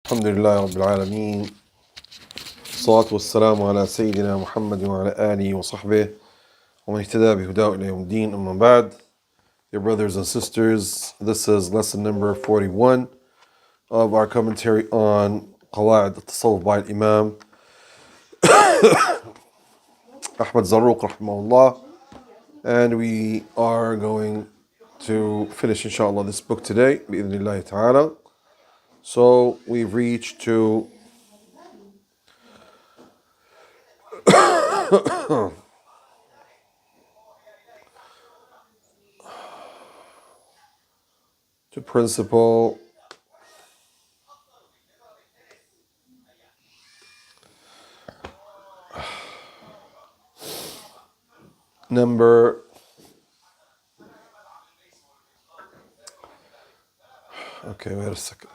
الحمد لله رب العالمين الصلاة والسلام على سيدنا محمد وعلى آله وصحبه ومن اهتدى بهداه إلى يوم الدين أما بعد. Dear brothers and sisters, this is lesson number 41 of our commentary on Qwa'id Attasawuf by Imam Ahmad Zarruq rahimahullah, and we are going to finish inshallah this book today bi'idhnillahi ta'ala. So we've reached to principle number okay, wait a second.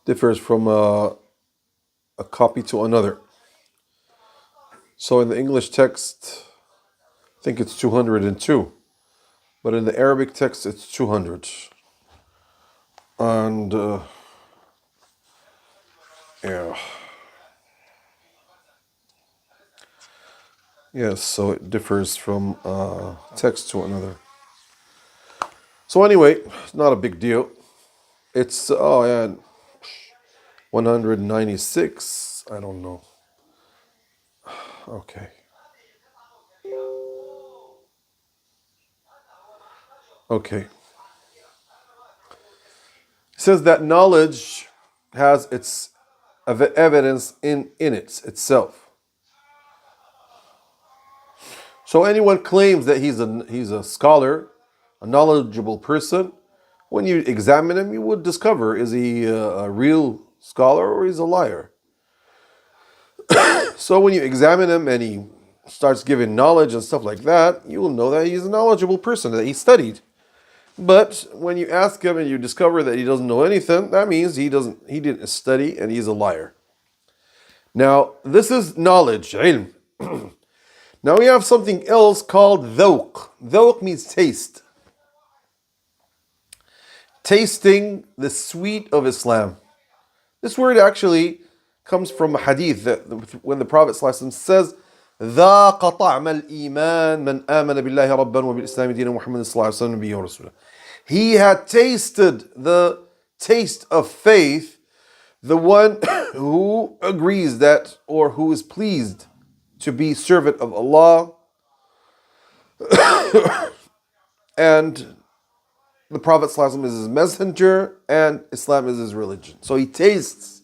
Differs from a copy to another. So in the English text, I think it's 202, but in the Arabic text, it's 200. And yes, so it differs from text to another. So anyway, it's not a big deal. It's 196. I don't know. Okay. Okay. It says that knowledge has its evidence in itself. So anyone claims that he's a scholar, a knowledgeable person, when you examine him, you would discover, is he a real scholar or he's a liar? So when you examine him and he starts giving knowledge and stuff like that, you will know that he's a knowledgeable person, that he studied. But when you ask him and you discover that he doesn't know anything, that means he didn't study and he's a liar. Now, this is knowledge, ilm. Now we have something else called dhawq. Dhawq means taste. Tasting the sweet of Islam. This word actually comes from a hadith that when the Prophet ﷺ says, ذاق طعم الإيمان من آمن بالله ربا وبالإسلام دينا محمد صلى الله عليه وسلم نبيا ورسولا. He had tasted the taste of faith, the one who agrees that, or who is pleased to be servant of Allah, and the Prophet ﷺ is his messenger, and Islam is his religion. So he tastes.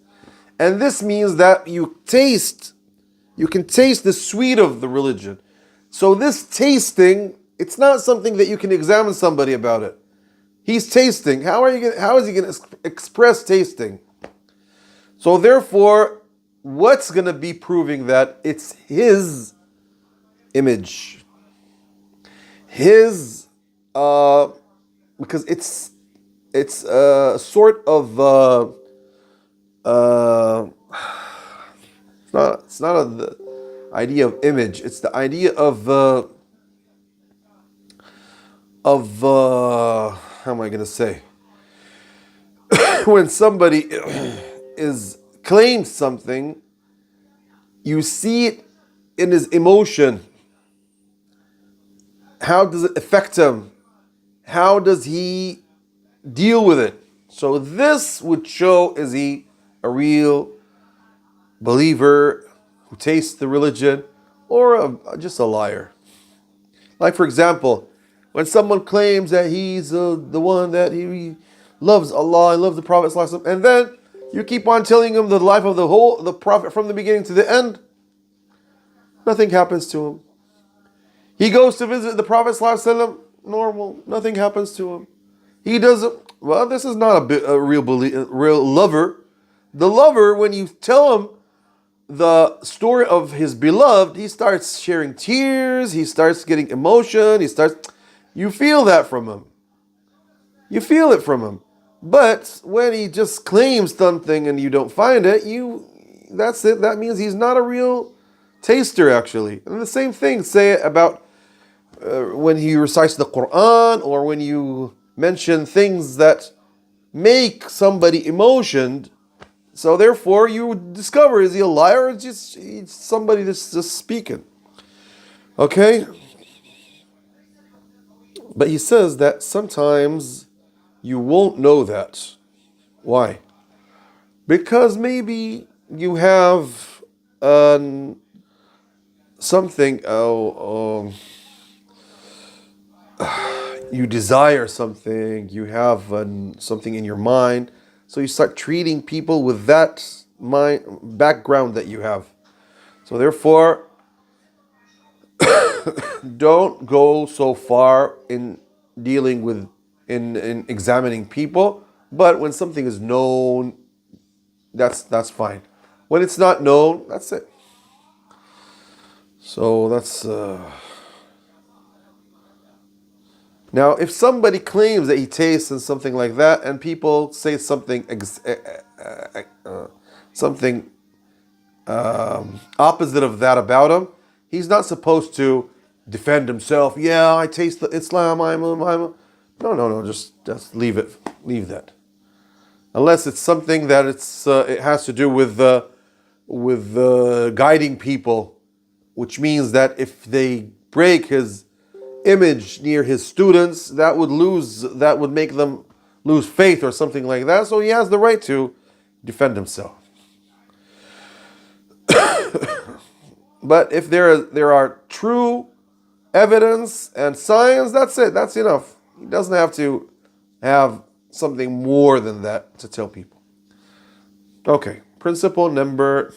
And this means that you can taste the sweet of the religion. So this tasting, it's not something that you can examine somebody about it. He's tasting. How is he going to express tasting? So therefore, what's going to be proving that it's his image? His, because it's a sort of, it's not the idea of image. It's the idea of how am I going to say? When somebody claims something, you see it in his emotion. How does it affect him? How does he deal with it? So this would show, is he a real believer who tastes the religion, or just a liar? Like, for example, when someone claims that he's the one that he loves Allah and loves the Prophet ﷺ, and then you keep on telling him the life of the Prophet from the beginning to the end, nothing happens to him. He goes to visit the Prophet ﷺ, normal, nothing happens to him. He doesn't. Well, this is not a real lover. The lover, when you tell him the story of his beloved, he starts sharing tears, he starts getting emotion, you feel that from him. You feel it from him. But when he just claims something and you don't find it, that's it. That means he's not a real taster, actually. And the same thing, say it about when he recites the Quran, or when you mention things that make somebody emotioned. So therefore, you discover, is he a liar, or is he's somebody that's just speaking? Okay? But he says that sometimes you won't know that. Why? Because maybe you have something, you desire something, you have something in your mind, so you start treating people with that mind background that you have. So therefore, don't go so far in dealing with, in examining people. But when something is known, that's fine. When it's not known, that's it. So that's now, if somebody claims that he tastes and something like that, and people say something something opposite of that about him, he's not supposed to defend himself. Yeah, I taste the Islam. No. Just leave it. Leave that. Unless it's something that it has to do with guiding people, which means that if they break his image near his students, that would make them lose faith or something like that. So he has the right to defend himself. But if there are true evidence and science, that's it. That's enough. He doesn't have to have something more than that to tell people. Okay, principle number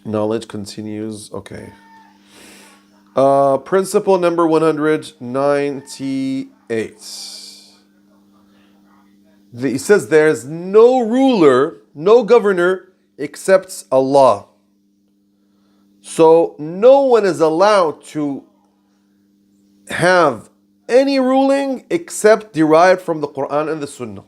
knowledge continues. Okay. Principle number 198. He says there's no ruler, no governor except Allah. So no one is allowed to have any ruling except derived from the Quran and the Sunnah.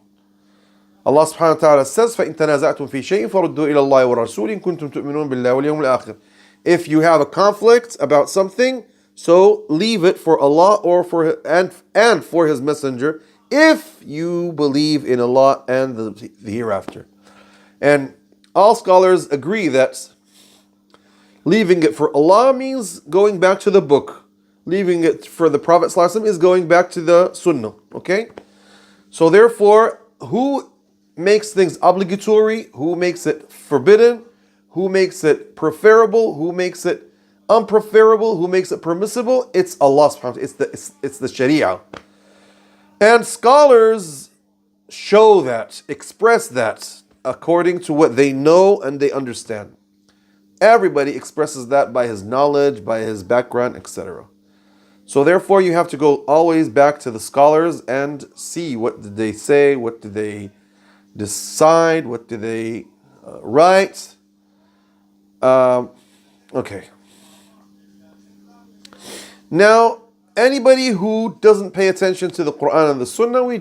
Allah subhanahu wa ta'ala says, فَإِن تَنَازَعْتُمْ فِي شَيْءٍ فَرُدُّوا إِلَى اللَّهِ وَرَسُولٍ كُنْتُمْ تُؤْمِنُونَ بِاللَّهِ وَالْيَوْمِ الْآخِرِ. If you have a conflict about something, so leave it for Allah or for His Messenger, if you believe in Allah and the hereafter. And all scholars agree that leaving it for Allah means going back to the book. Leaving it for the Prophet ﷺ is going back to the Sunnah. Okay? So therefore, who makes things obligatory? Who makes it forbidden? Who makes it preferable? Who makes it unpreferable? Who makes it permissible? It's Allah subhanahu wa ta'ala. It's the Sharia. And scholars show that, express that according to what they know and they understand. Everybody expresses that by his knowledge, by his background, etc. So therefore you have to go always back to the scholars and see what did they say, what did they decide, what did they write. Okay. Now, anybody who doesn't pay attention to the Quran and the Sunnah, we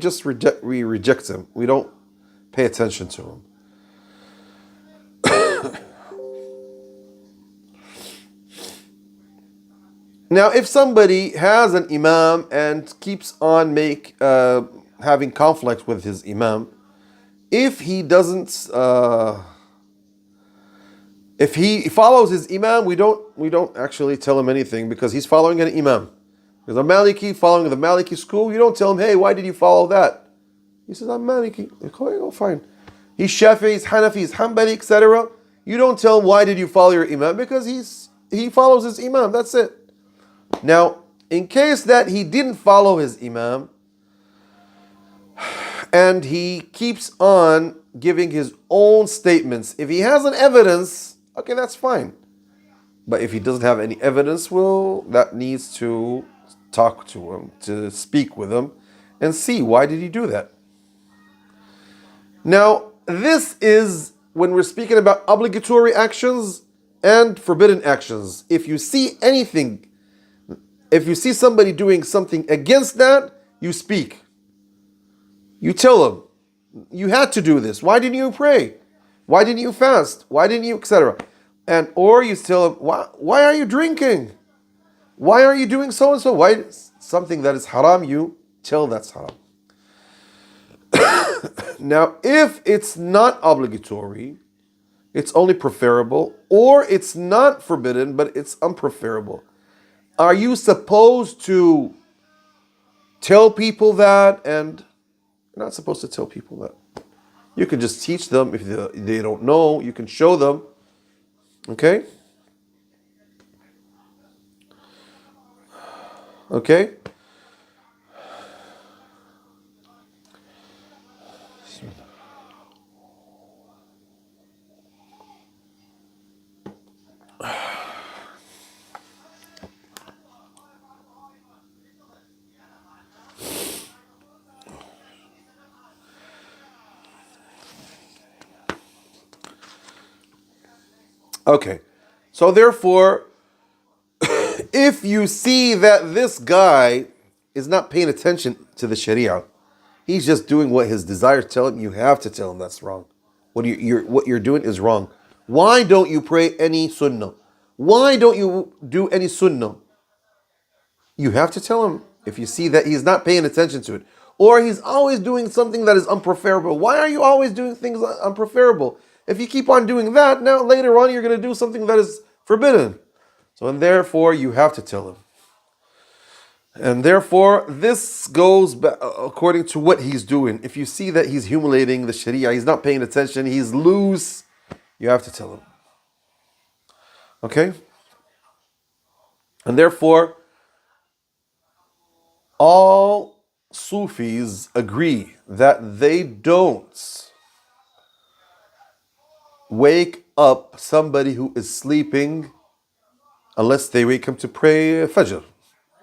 reject him. We don't pay attention to him. Now, if somebody has an imam and keeps on having conflict with his imam, if he doesn't, if he follows his imam, we don't actually tell him anything because he's following an imam. Because a Maliki following the Maliki school, you don't tell him, hey, why did you follow that? He says, I'm Maliki. Oh, fine. He's Shafi, he's Hanafi, he's Hanbali, etc. You don't tell him, why did you follow your imam? Because he follows his imam. That's it. Now, in case that he didn't follow his imam and he keeps on giving his own statements, if he has an evidence, okay, that's fine. But if he doesn't have any evidence, well, that needs to talk to him, to speak with him and see why did he do that. Now, this is when we're speaking about obligatory actions and forbidden actions. If you see anything If you see somebody doing something against that, you speak. You tell them, you had to do this. Why didn't you pray? Why didn't you fast? Why didn't you, etc. And or you tell them, why are you drinking? Why are you doing so and so? Why something that is haram, you tell that's haram. Now, if it's not obligatory, it's only preferable, or it's not forbidden, but it's unpreferable. Are you supposed to tell people that? And you're not supposed to tell people that. You can just teach them. If they don't know, you can show them. Okay? Okay? Okay. So therefore, if you see that this guy is not paying attention to the Sharia, he's just doing what his desires tell him, you have to tell him that's wrong. What you're doing is wrong. Why don't you pray any sunnah? Why don't you do any sunnah? You have to tell him if you see that he's not paying attention to it. Or he's always doing something that is unpreferable. Why are you always doing things unpreferable? If you keep on doing that, now later on you're going to do something that is forbidden. So, and therefore you have to tell him. And therefore this goes according to what he's doing. If you see that he's humiliating the Sharia, he's not paying attention, he's loose, you have to tell him. Okay? And therefore, all Sufis agree that they don't wake up somebody who is sleeping unless they wake him to pray Fajr.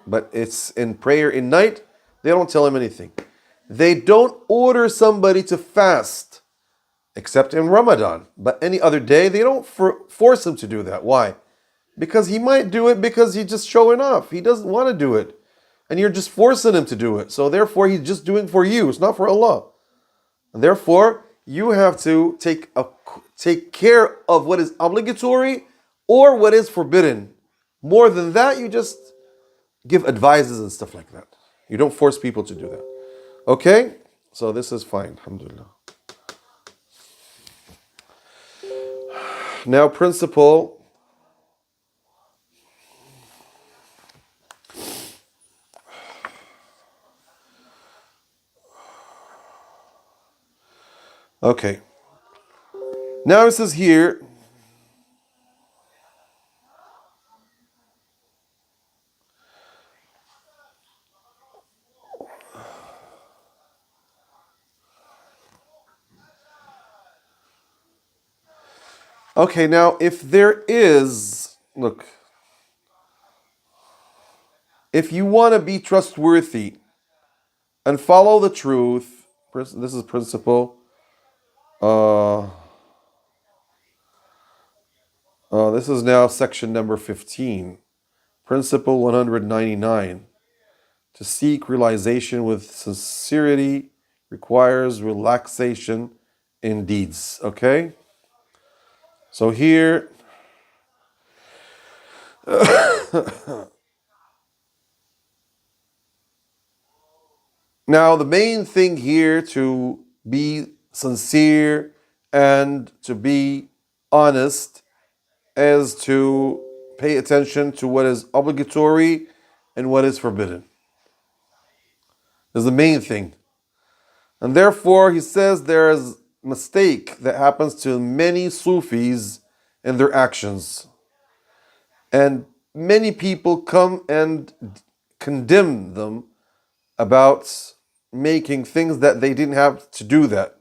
But it's in prayer in night, they don't tell him anything. They don't order somebody to fast except in Ramadan. But any other day, they don't force him to do that. Why? Because he might do it because he's just showing off. He doesn't want to do it. And you're just forcing him to do it. So therefore, he's just doing for you. It's not for Allah. And therefore, you have to take care of what is obligatory or what is forbidden. More than that, you just give advices and stuff like that. You don't force people to do that. Okay? So this is fine. Alhamdulillah. Now, principle. Okay. Now it says here, okay, now if there is, look, if you want to be trustworthy and follow the truth, this is principle. This is now section number 15. Principle 199. To seek realization with sincerity requires relaxation in deeds. Okay? So here, now the main thing here to be sincere and to be honest is to pay attention to what is obligatory and what is forbidden. Is the main thing. And therefore, he says there is a mistake that happens to many Sufis in their actions. And many people come and condemn them about making things that they didn't have to do that.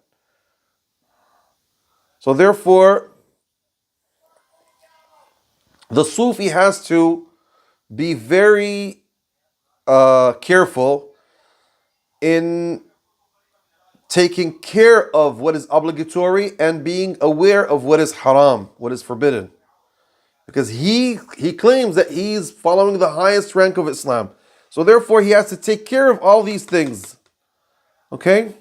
So therefore, the Sufi has to be very careful in taking care of what is obligatory and being aware of what is haram, what is forbidden. because he claims that he's following the highest rank of Islam. So therefore, he has to take care of all these things. Okay?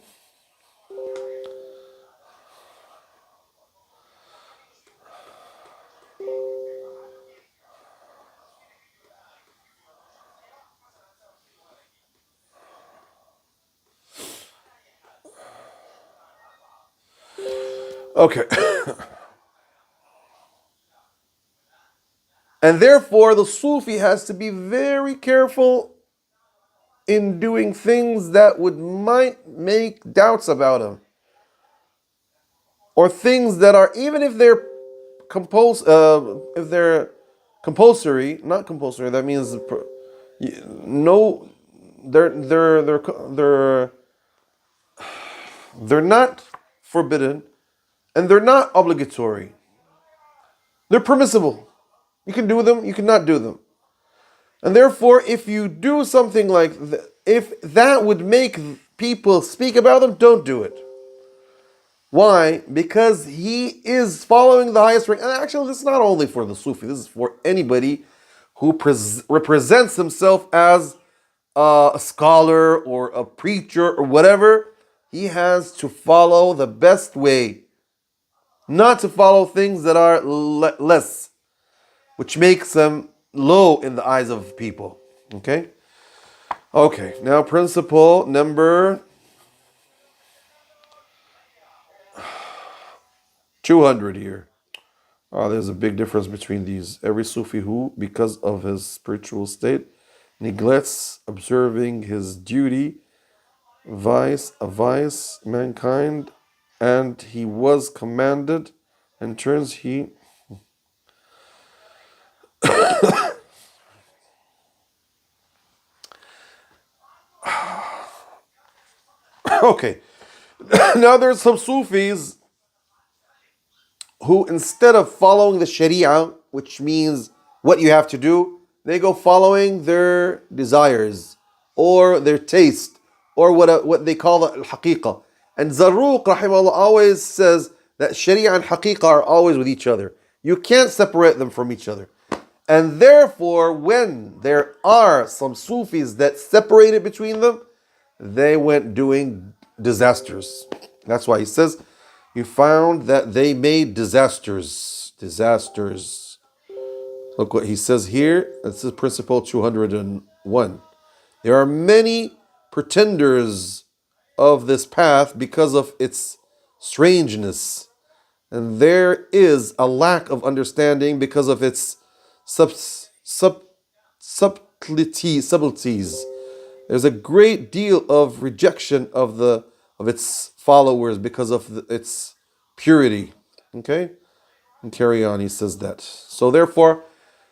Okay. And therefore, the Sufi has to be very careful in doing things that might make doubts about him, or things that are, even if they're compulsory, not compulsory. That means no, they're they're not forbidden, and they're not obligatory. They're permissible. You can do them, you cannot do them. And therefore, if you do something like if that would make people speak about them, don't do it. Why? Because he is following the highest rank. And actually, this is not only for the Sufi, this is for anybody who represents himself as a scholar or a preacher or whatever. He has to follow the best way, not to follow things that are less, which makes them low in the eyes of people. Okay? Okay, now principle number 200 here. There's a big difference between these. Every Sufi who, because of his spiritual state, neglects observing his duty, vice mankind, and he was commanded, and turns he okay. Now there's some Sufis who, instead of following the Sharia, which means what you have to do, they go following their desires or their taste or what they call the haqiqah. And Zarruq, rahimahullah, always says that Sharia and haqiqah are always with each other. You can't separate them from each other. And therefore, when there are some Sufis that separated between them, they went doing disasters. That's why he says, you found that they made disasters. Disasters. Look what he says here. This is principle 201. There are many pretenders of this path because of its strangeness. And there is a lack of understanding because of its subtleties. There's a great deal of rejection of its followers because of its purity. Okay? And carry on, he says that. So therefore,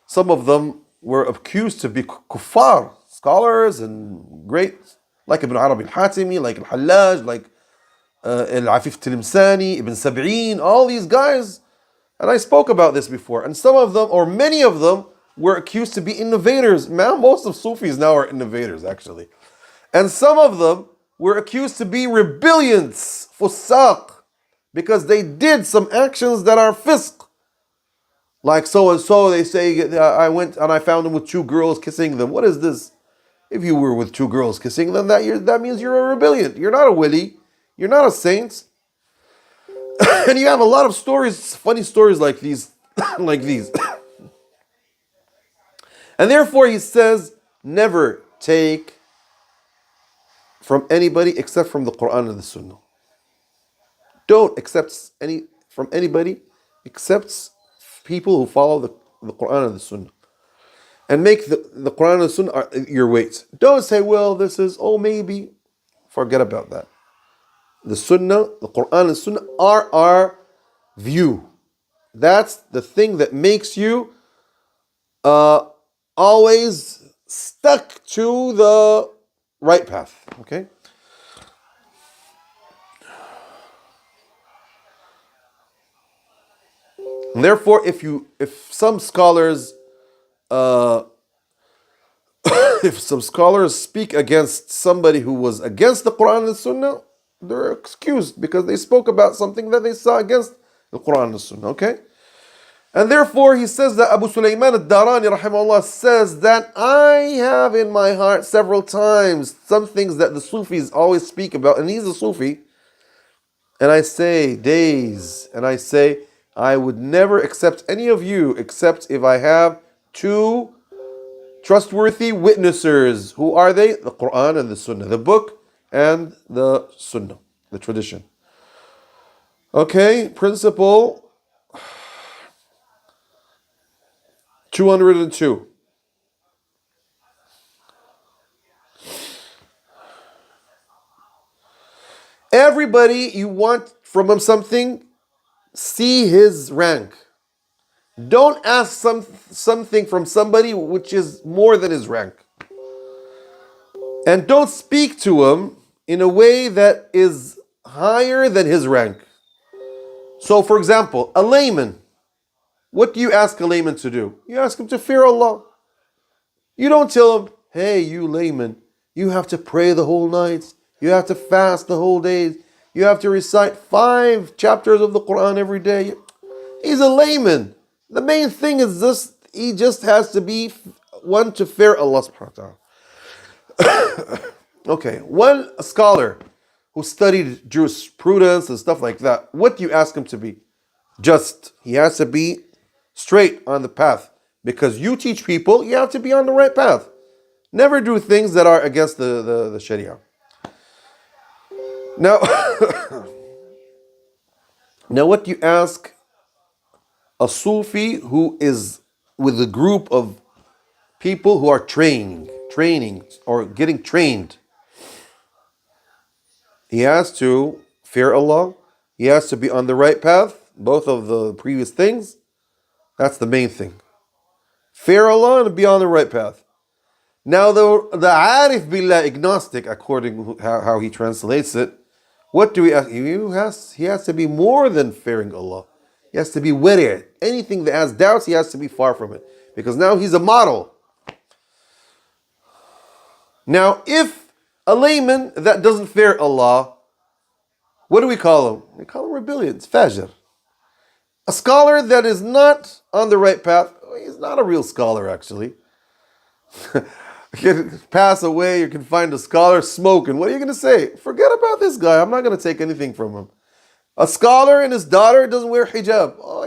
some of them were accused to be kuffar, scholars and great, like Ibn Arabi al-Hatimi, like al-Hallaj, like Al-Afif al-Timsani, Ibn Sab'in, all these guys. And I spoke about this before. And some of them, or many of them, were accused to be innovators. Man, most of Sufis now are innovators, actually. And some of them were accused to be rebellions, fusaq, because they did some actions that are fisq. Like so and so, they say, I went and I found them with two girls kissing them. What is this? If you were with two girls kissing them, that means you're a rebellion. You're not a wali. You're not a saint. And you have a lot of stories, funny stories like these, like these. And therefore he says, never take from anybody except from the Quran and the Sunnah. Don't accept from anybody except people who follow the Quran and the Sunnah. And make the Quran and the Sunnah your weights. Don't say, well, this is, maybe. Forget about that. The Sunnah, the Quran and the Sunnah are our view. That's the thing that makes you always stuck to the right path. Okay? And therefore, if some scholars speak against somebody who was against the Quran and the Sunnah, they're excused because they spoke about something that they saw against the Quran and the Sunnah. Okay? And therefore he says that Abu Sulaiman al-Darani rahimahullah says that I have in my heart several times some things that the Sufis always speak about, and he's a Sufi, and I say days, and I say I would never accept any of you except if I have two trustworthy witnessers. Who are they? The Quran and the Sunnah, the book and the Sunnah, the tradition. Okay, principle 202. Everybody you want from him something, see his rank. Don't ask something from somebody which is more than his rank. And don't speak to him in a way that is higher than his rank. So, for example, a layman. What do you ask a layman to do? You ask him to fear Allah. You don't tell him, hey, you layman, you have to pray the whole night. You have to fast the whole day. You have to recite 5 chapters of the Quran every day. He's a layman. The main thing is this, he just has to be one to fear Allah subhanahu wa ta'ala. Okay, one scholar who studied jurisprudence and stuff like that, what do you ask him to be? Just. He has to be straight on the path. Because you teach people, you have to be on the right path. Never do things that are against the Sharia. Now, now what do you ask a Sufi who is with a group of people who are training or getting trained? He has to fear Allah. He has to be on the right path. Both of the previous things. That's the main thing. Fear Allah and be on the right path. Now the Arif Billah agnostic, according to how he translates it, what do we ask? He has to be more than fearing Allah. He has to be wari'. Anything that has doubts, he has to be far from it. Because now he's a model. Now, if a layman that doesn't fear Allah, what do we call him? We call him rebellion. It's fajr. A scholar that is not on the right path, he's not a real scholar actually. You can pass away, you can find a scholar smoking. What are you going to say? Forget about this guy. I'm not going to take anything from him. A scholar and his daughter doesn't wear hijab. Oh,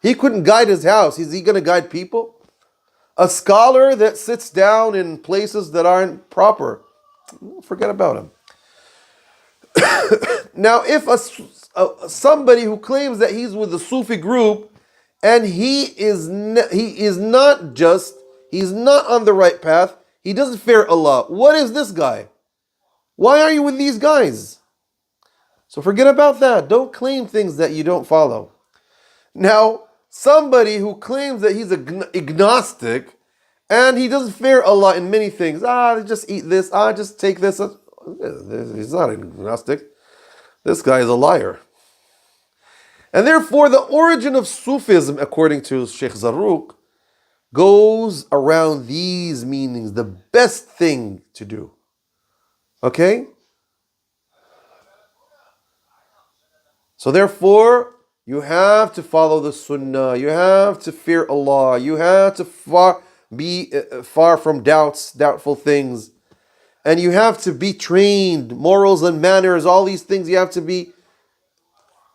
he couldn't guide his house. Is he going to guide people? A scholar that sits down in places that aren't proper. Forget about him. Now, if somebody who claims that he's with the Sufi group and he's not on the right path, he doesn't fear Allah. What is this guy? Why are you with these guys? So forget about that. Don't claim things that you don't follow. Now, somebody who claims that he's agnostic and he doesn't fear Allah in many things. Just eat this. Just take this. He's not agnostic. This guy is a liar. And therefore, the origin of Sufism, according to Sheikh Zarruq, goes around these meanings. The best thing to do. Okay? So therefore, you have to follow the Sunnah. You have to fear Allah. You have to be far from doubtful things. And you have to be trained, morals and manners, all these things you have to be,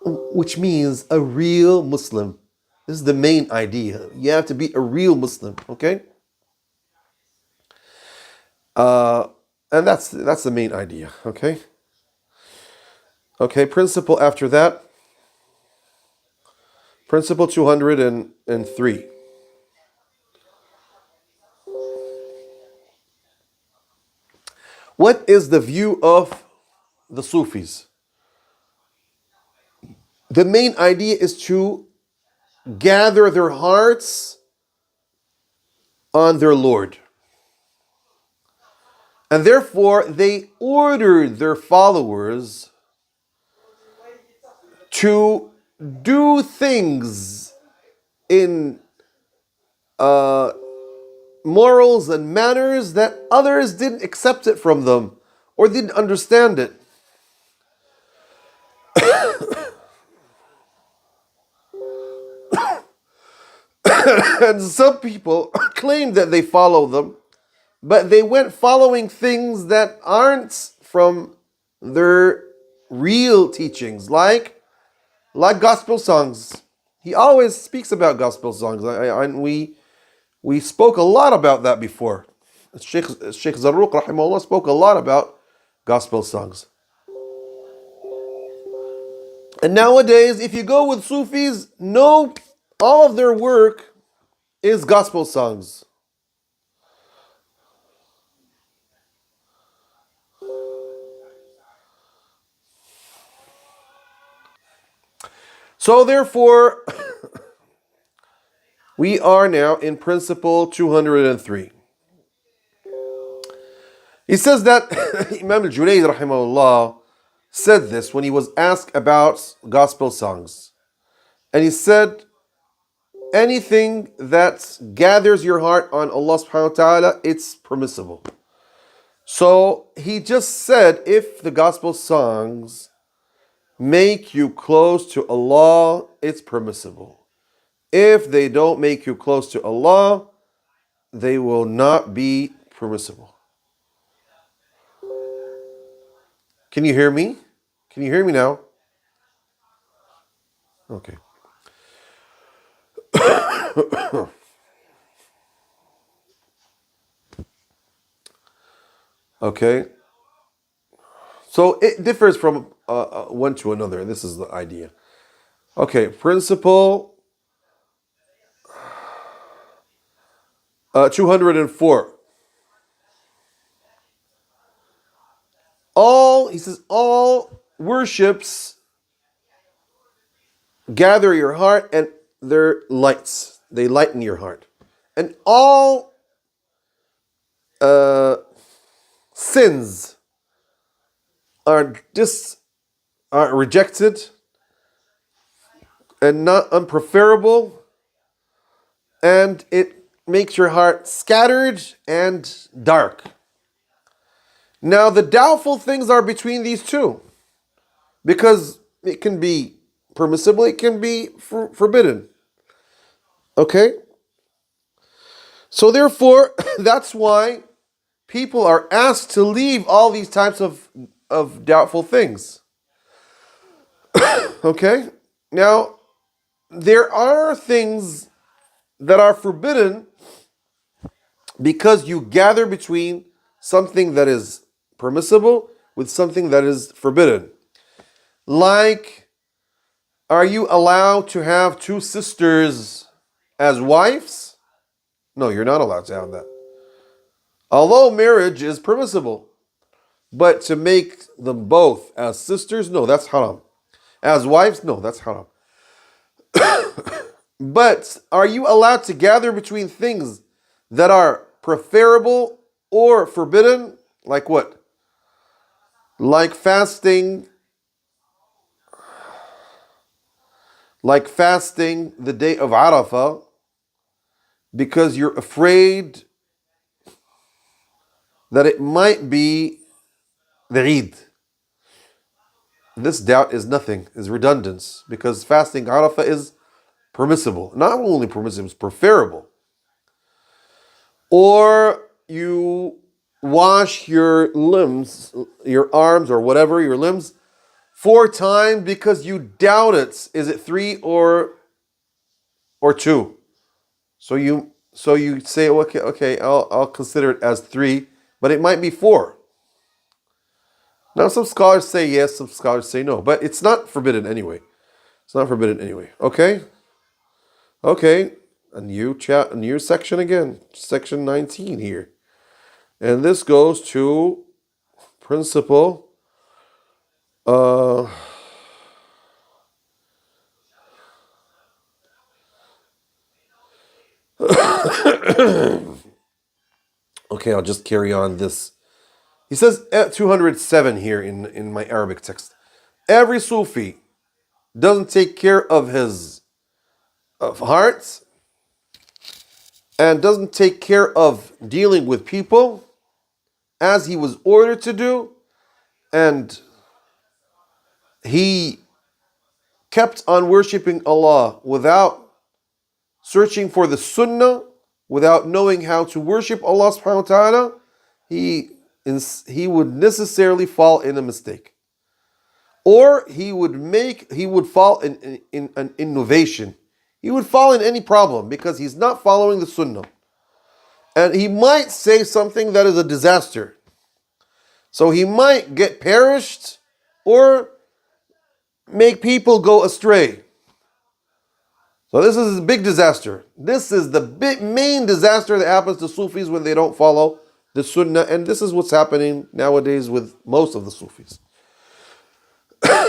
which means a real Muslim. This is the main idea. You have to be a real Muslim, okay? And that's the main idea, okay? Okay, principle after that. Principle 203. What is the view of the Sufis? The main idea is to gather their hearts on their Lord. And therefore, they ordered their followers to do things in morals and manners that others didn't accept it from them or didn't understand it. And some people claim that they follow them, but they went following things that aren't from their real teachings, like gospel songs. He always speaks about gospel songs, and we spoke a lot about that before. Sheikh Zarruq rahimahullah spoke a lot about gospel songs. And nowadays, if you go with Sufis, no, all of their work is gospel songs. So therefore, we are now in principle 203. He says that Imam al-Junayd rahimahullah said this when he was asked about gospel songs. And he said, anything that gathers your heart on Allah subhanahu wa ta'ala, it's permissible. So he just said, if the gospel songs make you close to Allah, it's permissible. If they don't make you close to Allah, they will not be permissible. Can you hear me? Can you hear me now? Okay. Okay. So it differs from one to another. This is the idea. Okay, principle 204. He says, all worships gather your heart and they're lights. They lighten your heart. And all sins are rejected and not unpreferable, and it makes your heart scattered and dark. Now, the doubtful things are between these two, because it can be permissible, it can be forbidden. Okay? So therefore, that's why people are asked to leave all these types of doubtful things. Okay? Now, there are things that are forbidden because you gather between something that is permissible with something that is forbidden. Like, are you allowed to have two sisters as wives? No, you're not allowed to have that. Although marriage is permissible, but to make them both as sisters, no, that's haram. As wives, no, that's haram. But are you allowed to gather between things that are preferable or forbidden? Like what? Like fasting. Like fasting the day of Arafah because you're afraid that it might be the Eid. This doubt is nothing, is redundance, because fasting Arafah is permissible. Not only permissible, it's preferable. Or you wash your limbs, your arms or whatever, your limbs, 4 times because you doubt it. Is it 3 or 2? So you say, okay, I'll consider it as 3, but it might be 4. Now some scholars say yes, some scholars say no, but it's not forbidden anyway. It's not forbidden anyway. Okay? Okay. A new section again. Section 19 here. And this goes to principle okay, I'll just carry on this. He says at 207 here in my Arabic text. Every Sufi doesn't take care of his heart and doesn't take care of dealing with people as he was ordered to do, and he kept on worshiping Allah without searching for the sunnah without knowing how to worship Allah subhanahu wa ta'ala, he would necessarily fall in a mistake. Or he would fall in an innovation. He would fall in any problem because he's not following the sunnah. And he might say something that is a disaster. So he might get perished or make people go astray. So this is a big disaster. This is the main disaster that happens to Sufis when they don't follow the Sunnah. And this is what's happening nowadays with most of the Sufis.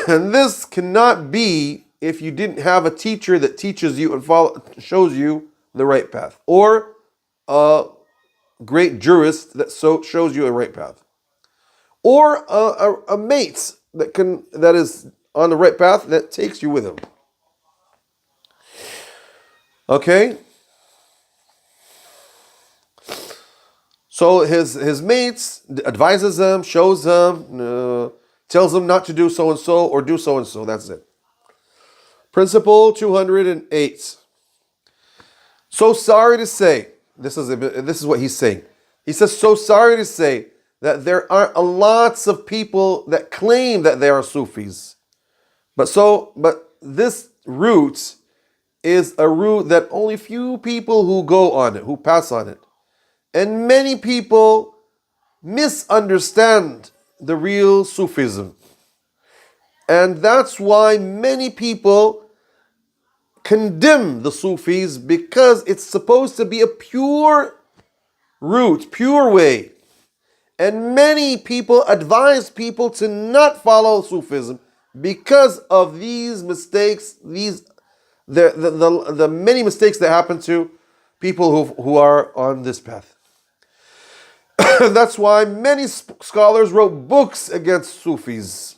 And this cannot be if you didn't have a teacher that teaches you and shows you the right path. Or a great jurist that shows you a right path. Or a mate that is on the right path that takes you with him. Okay? So his mates advises him, shows him, tells him not to do so and so or do so and so. That's it. Principle 208. So sorry to say, this is what he's saying. He says, so sorry to say that there are lots of people that claim that they are Sufis. But this route is a route that only few people who go on it, who pass on it. And many people misunderstand the real Sufism. And that's why many people condemn the Sufis, because it's supposed to be a pure route, pure way. And many people advise people to not follow Sufism because of these mistakes, the many mistakes that happen to people who are on this path. That's why many scholars wrote books against Sufis,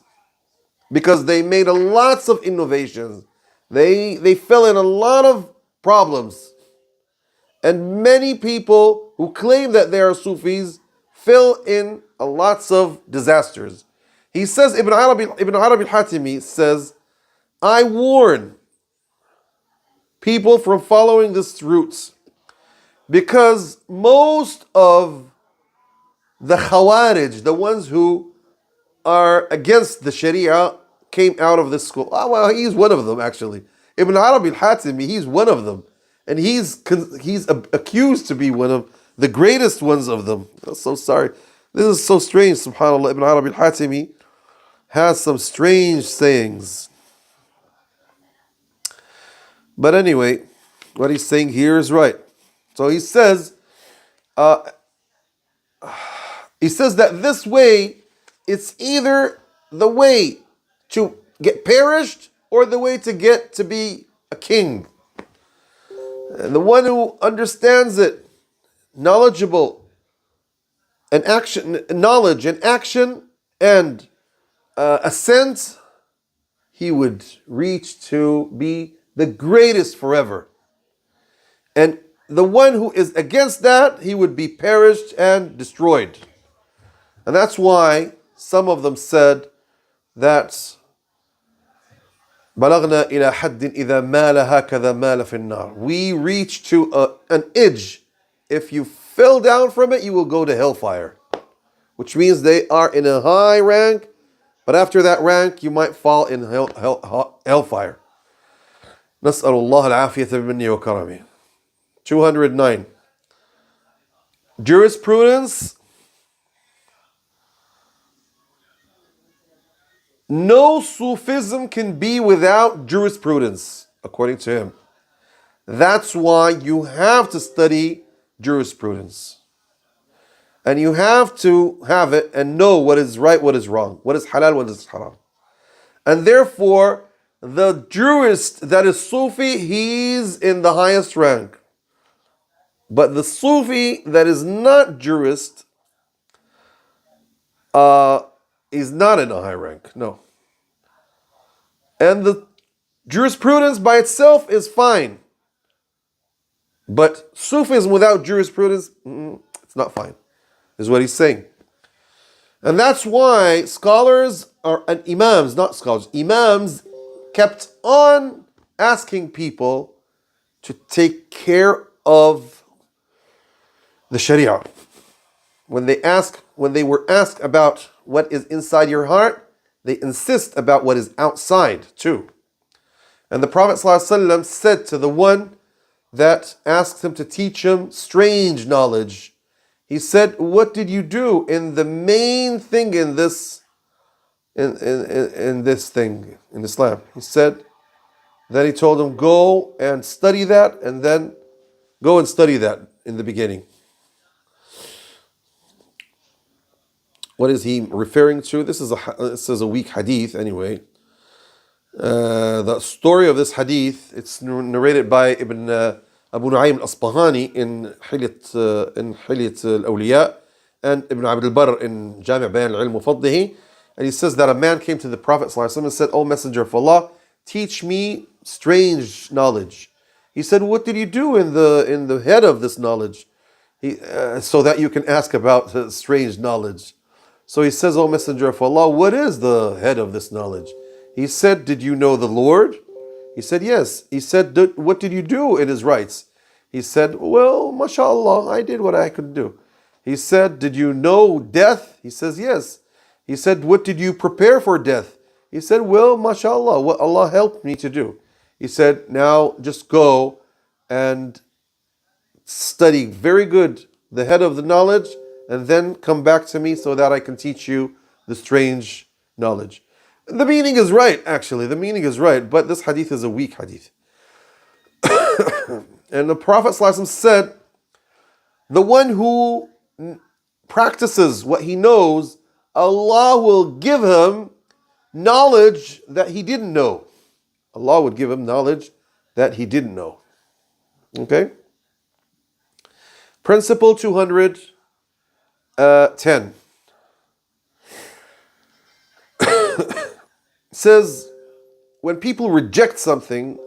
because they made lots of innovations. They fell in a lot of problems. And many people who claim that they are Sufis fell in lots of disasters. He says, Ibn Arabi al-Hatimi says, I warn people from following this route, because most of the Khawarij, the ones who are against the Sharia, came out of this school. Oh, well, he's one of them, actually. Ibn Arabi al-Hatimi, he's one of them. And he's accused to be one of the greatest ones of them. I'm so sorry. This is so strange, subhanAllah. Ibn Arabi al-Hatimi has some strange sayings. But anyway, what he's saying here is right. So he says that this way, it's either the way to get perished or the way to get to be a king. And the one who understands it, knowledgeable, and action, knowledge and action and assent, he would reach to be the greatest forever. And the one who is against that, he would be perished and destroyed. And that's why some of them said that بلغنا إلى حد إذا مال هكذا مال في النار. We reach to an edge. If you fell down from it, you will go to hellfire. Which means they are in a high rank, but after that rank, you might fall in hellfire. نسأل الله العافية مني وكرمه. 209. Jurisprudence. No Sufism can be without jurisprudence, according to him. That's why you have to study jurisprudence. And you have to have it and know what is right, what is wrong, what is halal, what is haram. And therefore, the jurist that is Sufi, he's in the highest rank. But the Sufi that is not jurist is not in a high rank, no. And the jurisprudence by itself is fine. But Sufism without jurisprudence, it's not fine, is what he's saying. And that's why scholars and imams, not scholars, imams kept on asking people to take care of the Sharia. When they were asked about what is inside your heart, they insist about what is outside too. And the Prophet ﷺ said to the one that asked him to teach him strange knowledge, he said, "What did you do in the main thing in this this thing in Islam?" He said, then he told him, "Go and study that, and then go and study that in the beginning." What is he referring to? This is a weak hadith anyway. The story of this hadith, it's narrated by Ibn Abu Nu'aym al-Asbahani in Hilyat al-Awliya, and Ibn Abd al-Barr in Jami' Bayan al-Ilm wa Fadlihi. And he says that a man came to the Prophet ﷺ and said, "O Messenger of Allah, teach me strange knowledge." He said, "What did you do in the head of this knowledge? So that you can ask about strange knowledge." So he says, "O Messenger of Allah, what is the head of this knowledge?" He said, "Did you know the Lord?" He said, "Yes." He said, "What did you do in His rights?" He said, "Well, mashallah, I did what I could do." He said, "Did you know death?" He says, "Yes." He said, "What did you prepare for death?" He said, "Well, mashallah, what Allah helped me to do." He said, "Now just go and study very good the head of the knowledge, and then come back to me so that I can teach you the strange knowledge." The meaning is right, actually. The meaning is right, but this hadith is a weak hadith. And the Prophet ﷺ said, the one who practices what he knows, Allah will give him knowledge that he didn't know. Allah would give him knowledge that he didn't know. Okay? Principle 210 says, when people reject something,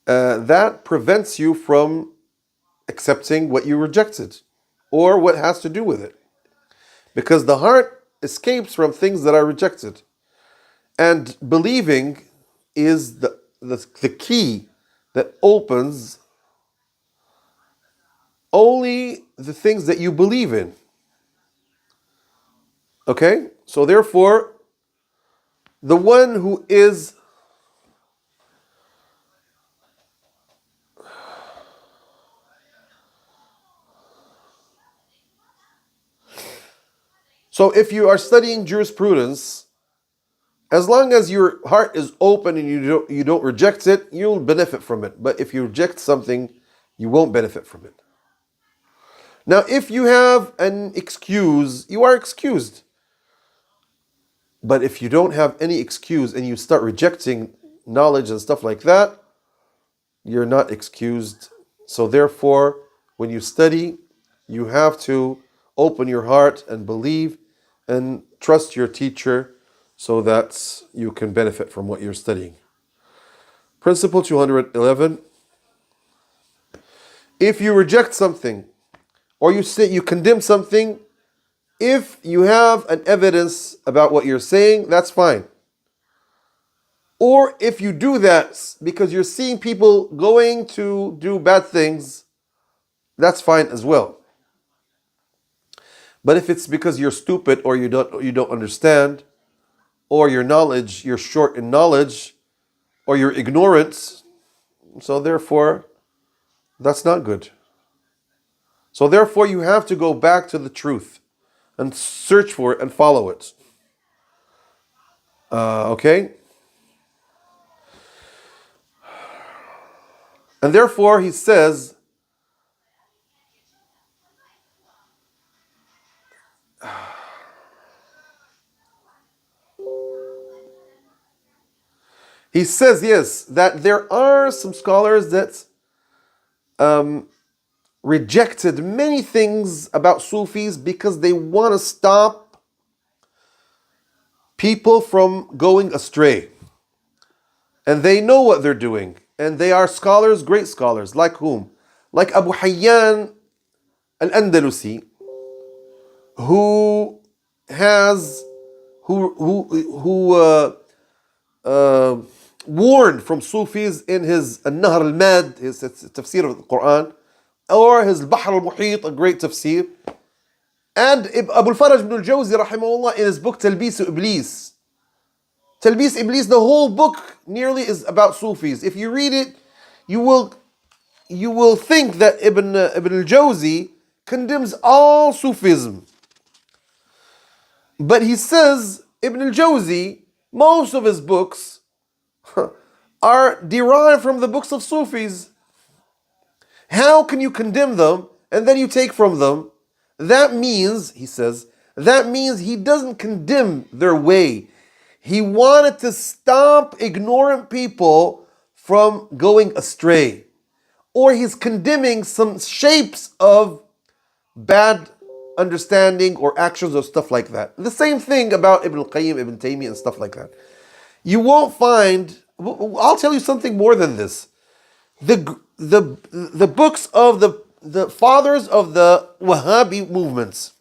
that prevents you from accepting what you rejected or what has to do with it. Because the heart escapes from things that are rejected. And believing is the key that opens only the things that you believe in. Okay? So therefore, the one who is so if you are studying jurisprudence, as long as your heart is open and you don't reject it, you'll benefit from it. But if you reject something, you won't benefit from it. Now, if you have an excuse, you are excused. But if you don't have any excuse and you start rejecting knowledge and stuff like that, you're not excused. So therefore, when you study, you have to open your heart and believe and trust your teacher so that you can benefit from what you're studying. Principle 211. If you reject something or you condemn something, if you have an evidence about what you're saying, that's fine. Or if you do that because you're seeing people going to do bad things, that's fine as well. But if it's because you're stupid or you don't understand, or you're short in knowledge, or you're ignorant, so therefore, that's not good. So therefore, you have to go back to the truth and search for it and follow it. Okay? And therefore, he says, yes, that there are some scholars that rejected many things about Sufis because they want to stop people from going astray. And they know what they're doing. And they are scholars, great scholars. Like whom? Like Abu Hayyan al-Andalusi, who has warned from Sufis in his An-Nahr al-Mad, his tafsir of the Quran, or his Bahr al-Muhit, a great tafsir, and Abu al-Faraj ibn al-Jawzi rahimahullah in his book Talbis Iblis. Talbis Iblis, the whole book nearly is about Sufis. If you read it, you will think that Ibn al-Jawzi condemns all Sufism. But he says, Ibn al-Jawzi, most of his books are derived from the books of Sufis. How can you condemn them and then you take from them? That means, he says, that means he doesn't condemn their way. He wanted to stop ignorant people from going astray. Or he's condemning some shapes of bad understanding or actions or stuff like that. The same thing about Ibn al-Qayyim, Ibn Taymiyyah and stuff like that. You won't find, I'll tell you something more than this. The books of the fathers of the Wahhabi movements,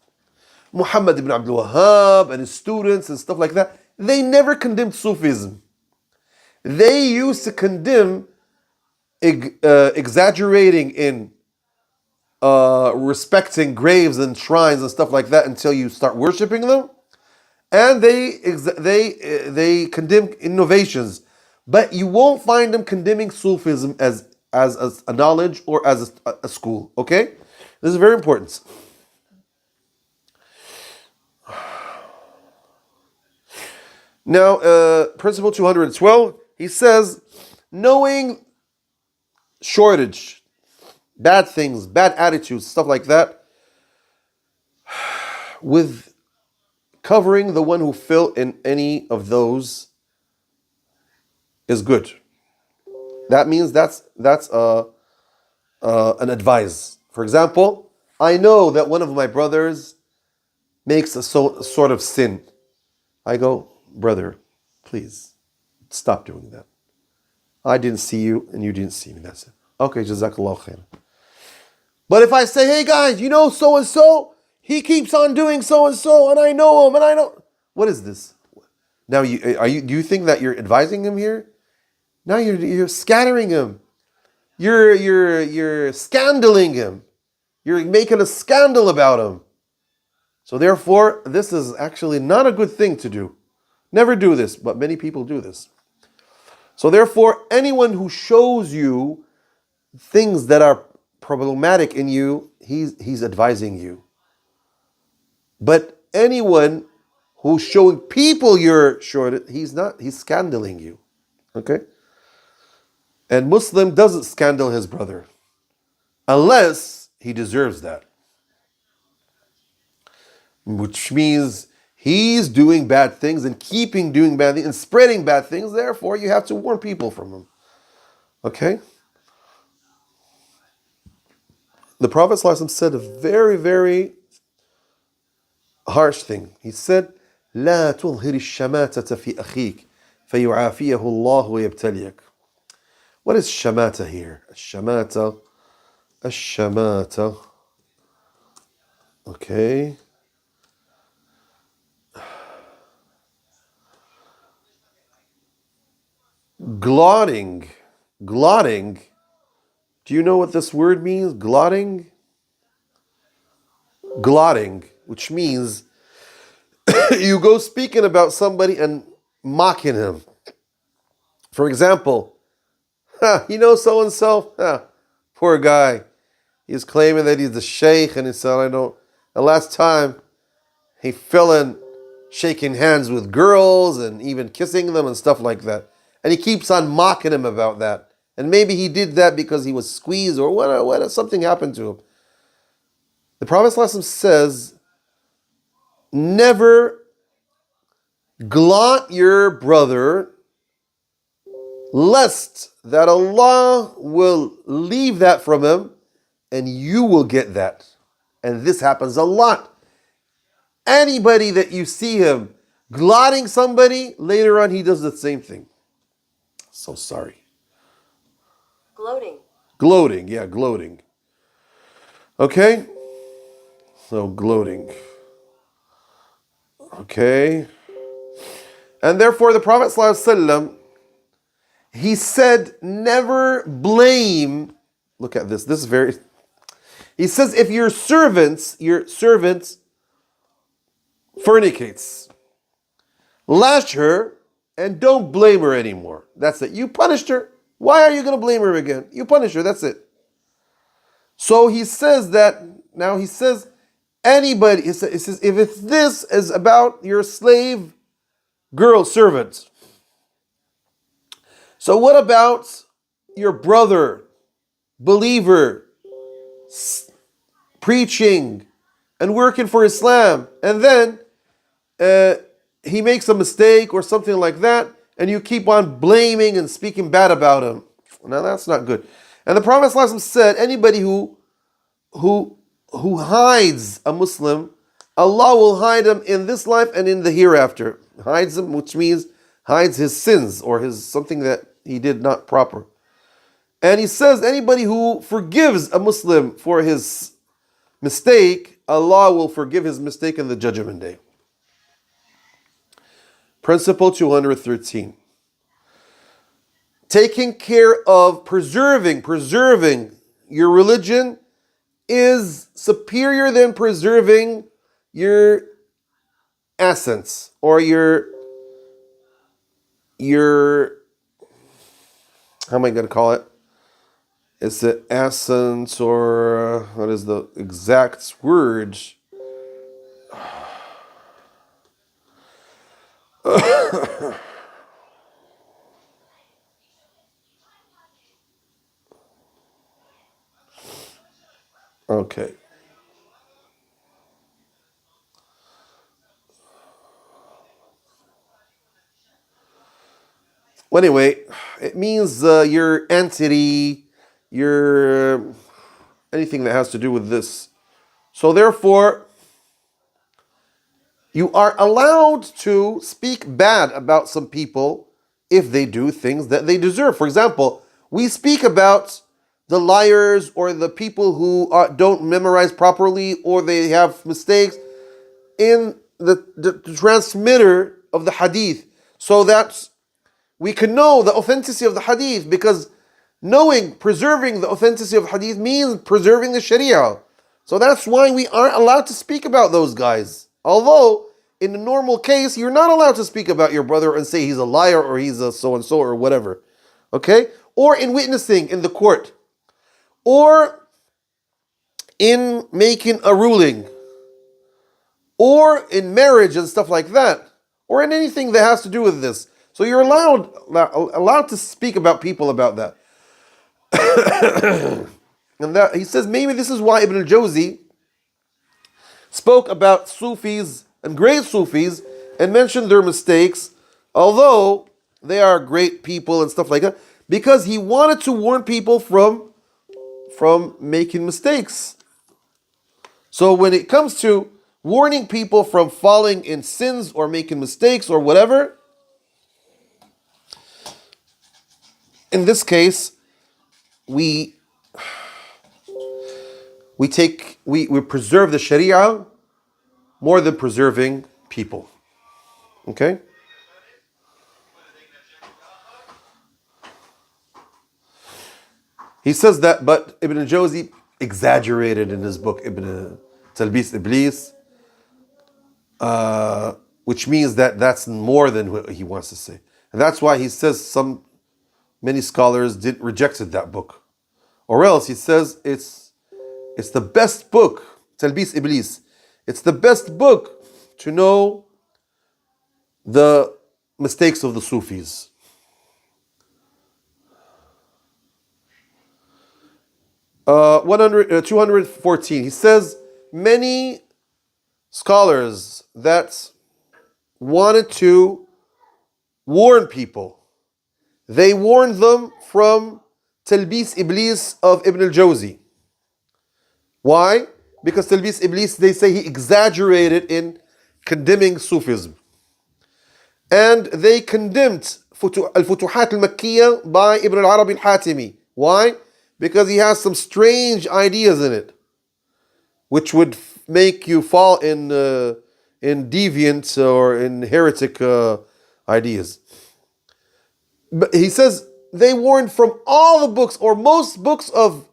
Muhammad ibn Abdul Wahhab and his students and stuff like that, they never condemned Sufism. They used to condemn exaggerating in respecting graves and shrines and stuff like that until you start worshiping them, and they condemn innovations, but you won't find them condemning Sufism as a knowledge or as a school. Okay, this is very important. Now, principle 212, he says, knowing shortage, bad things, bad attitudes, stuff like that, with covering the one who fell in any of those is good. That means that's an advice. For example, I know that one of my brothers makes a sort of sin. I go, brother, please stop doing that. I didn't see you and you didn't see me. That's it. Okay, jazakallah khair. But if I say, hey guys, you know so and so, he keeps on doing so and so, and I know him, and I know. What is this? Now, do you think that you're advising him here? Now you're scattering him. You're scandaling him. You're making a scandal about him. So therefore, this is actually not a good thing to do. Never do this, but many people do this. So therefore, anyone who shows you things that are problematic in you, he's advising you. But anyone who's showing people you're short, he's scandaling you. Okay? And Muslim doesn't scandal his brother unless he deserves that. Which means he's doing bad things and keeping doing bad things and spreading bad things. Therefore, you have to warn people from him. Okay? The Prophet ﷺ said a very, very harsh thing. He said, لا تظهر الشماتة في أخيك فيعافيه الله ويبتليك. What is shamata here? Shamata. Okay. Glotting. Do you know what this word means? Glotting, which means you go speaking about somebody and mocking him. For example, you know so and so? Poor guy. He's claiming that he's the sheikh, and he said, the last time he fell in shaking hands with girls and even kissing them and stuff like that. And he keeps on mocking him about that. And maybe he did that because he was squeezed or what something happened to him. The Prophet ﷺ says, never glot your brother, lest that Allah will leave that from him and you will get that. And this happens a lot. Anybody that you see him glotting somebody, later on he does the same thing. So sorry. Gloating. Okay? So gloating. Okay. And therefore the Prophet ﷺ, he said, never blame. Look at this. This is very. He says, if your servant fornicates, lash her and don't blame her anymore. That's it. You punished her. Why are you going to blame her again? You punish her. That's it. So he says that, now he says, anybody, he says, if it's this is about your slave girl servant. So what about your brother, believer, preaching and working for Islam, and then he makes a mistake or something like that, and you keep on blaming and speaking bad about him? Now that's not good. And the Prophet ﷺ said, anybody who hides a Muslim, Allah will hide him in this life and in the hereafter. Hides him, which means hides his sins or his something that he did not proper. And he says, anybody who forgives a Muslim for his mistake, Allah will forgive his mistake in the Judgment Day. Principle 213. Taking care of preserving your religion is superior than preserving your essence or your how am I going to call it? It's the essence, or what is the exact word? Okay. Well, anyway, it means your entity, your anything that has to do with this. So therefore, you are allowed to speak bad about some people if they do things that they deserve. For example, we speak about the liars or the people who don't memorize properly or they have mistakes in the transmitter of the hadith, so that we can know the authenticity of the hadith, because preserving the authenticity of the hadith means preserving the sharia. So that's why we aren't allowed to speak about those guys. Although, in a normal case, you're not allowed to speak about your brother and say he's a liar or he's a so-and-so or whatever. Okay? Or in witnessing in the court. Or in making a ruling. Or in marriage and stuff like that. Or in anything that has to do with this. So you're allowed to speak about people about that. And that he says maybe this is why Ibn al-Jawzi spoke about Sufis and great Sufis and mentioned their mistakes, although they are great people and stuff like that, because he wanted to warn people from making mistakes. So when it comes to warning people from falling in sins or making mistakes or whatever, in this case, we preserve the Sharia more than preserving people. Okay? He says that, but Ibn al-Jawzi exaggerated in his book, Ibn Talbis Iblis, which means that that's more than what he wants to say. And that's why he says many scholars rejected that book. Or else he says it's the best book, Talbis Iblis. It's the best book to know the mistakes of the Sufis. Uh, 214. He says many scholars that wanted to warn people, they warned them from Talbis Iblis of Ibn al-Jawzi. Why? Because Talbis Iblis, they say he exaggerated in condemning Sufism. And they condemned Al-Futuhat al-Makkiyah by Ibn al-Arabi al-Hatimi. Why? Because he has some strange ideas in it, which would make you fall in in deviant or in heretic ideas. But he says they warned from all the books or most books of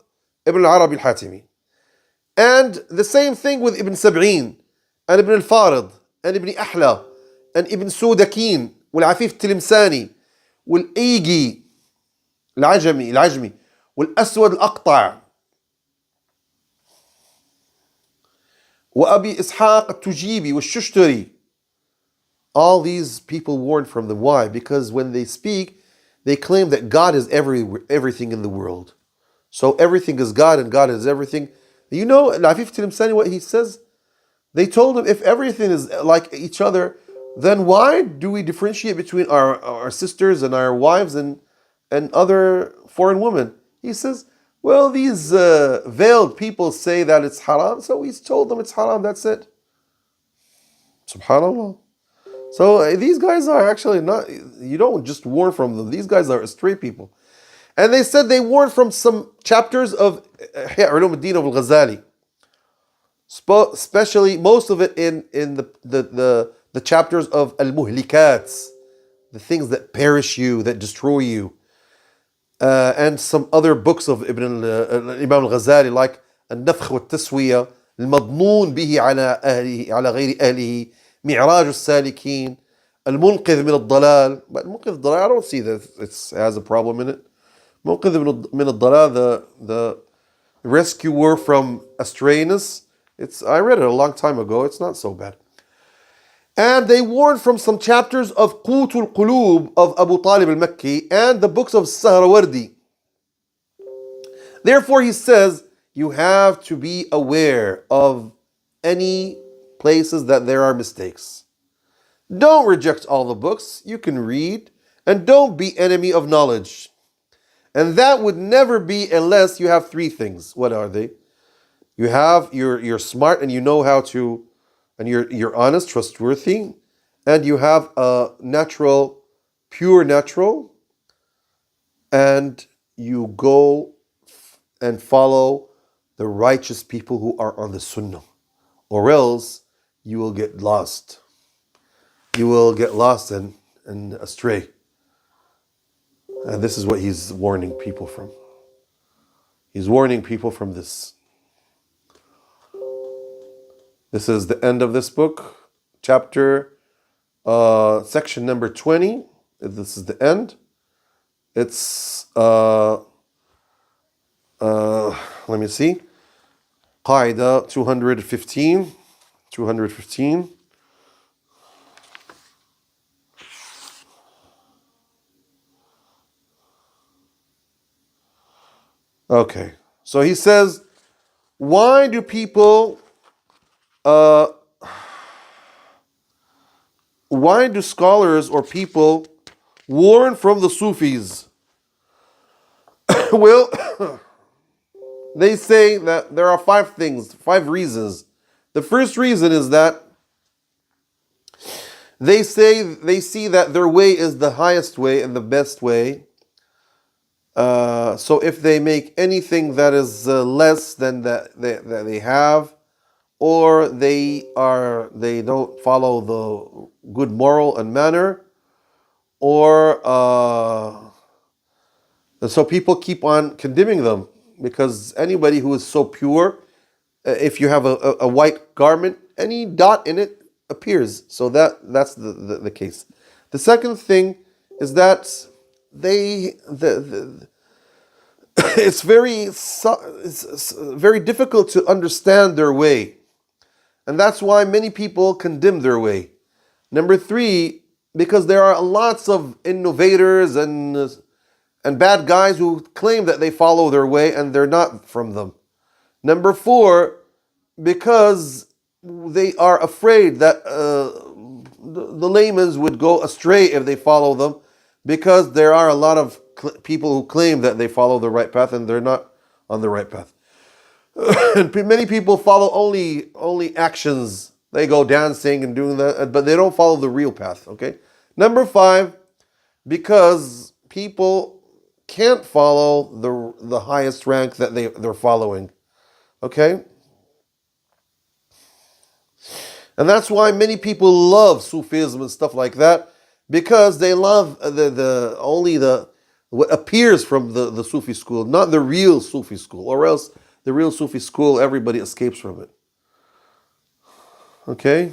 Ibn al-Arabi al-Hatimi. And the same thing with Ibn Sab'in and Ibn al-Farid and Ibn Ahla and Ibn Sudakin والعفيف التلمساني والإيجي العجمي والأسود الأقطع وأبي إسحاق التجيبي والششتري. All these people warned from them. Why? Because when they speak, they claim that God is everything in the world. So everything is God and God is everything. You know, Al-Afif Tilimsani, what he says? They told him, if everything is like each other, then why do we differentiate between our sisters and our wives and other foreign women? He says, well, these veiled people say that it's haram, so we told them it's haram, that's it. Subhanallah. So these guys are actually not, you don't just warn from them. These guys are astray people. And they said they warned from some chapters of Ihya Ulum al-Din of al-Ghazali. Especially most of it in the chapters of al-Muhlikats, the things that perish you, that destroy you. And some other books of Imam al-Ghazali like Al-Nafkh wa Taswiya, Al-Madnoon bihi ala ghayri ahlihi, Mi'raj al-Salikin, Al-Munqidh min al-Dalal. But Munqidh al-Dalal, I don't see that it has a problem in it. Munqidh min al-Dalal, the rescuer from astrayness, I read it a long time ago, it's not so bad. And they warned from some chapters of Qutul Qulub of Abu Talib al-Makki and the books of Sahrawardi. Therefore, he says, you have to be aware of any places that there are mistakes. Don't reject all the books. You can read. And don't be enemy of knowledge. And that would never be unless you have three things. What are they? You're smart and you know how to, and you're honest, trustworthy, and you have a pure natural, and you go and follow the righteous people who are on the sunnah, or else you will get lost. You will get lost and astray. And this is what he's warning people from. He's warning people from this. This is the end of this book, chapter, section number 20. This is the end. It's, let me see, Qaida 215. Okay, so he says, why do scholars or people warn from the Sufis? Well, they say that there are five reasons. The first reason is that they see that their way is the highest way and the best way. So if they make anything that is less than that they have, or they don't follow the good moral and manner, or so people keep on condemning them, because anybody who is so pure, if you have a white garment, any dot in it appears. So that's the case. The second thing is that it's very difficult to understand their way, and that's why many people condemn their way. Number three, because there are lots of innovators and bad guys who claim that they follow their way and they're not from them. Number four, because they are afraid that the laymen would go astray if they follow them, because there are a lot of people who claim that they follow the right path and they're not on the right path. And many people follow only actions. They go dancing and doing that, but they don't follow the real path. Okay. Number five, because people can't follow the highest rank that they're following. Okay. And that's why many people love Sufism and stuff like that, because they love the only the what appears from the Sufi school, not the real Sufi school, or else the real Sufi school, everybody escapes from it. Okay?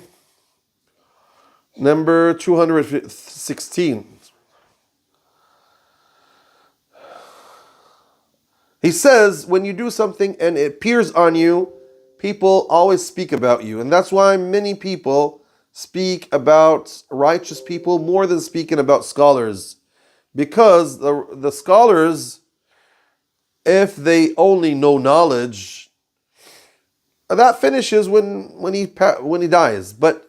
Number 216. He says, when you do something and it appears on you, people always speak about you. And that's why many people speak about righteous people more than speaking about scholars. Because the scholars, if they only know knowledge, that finishes when he dies. But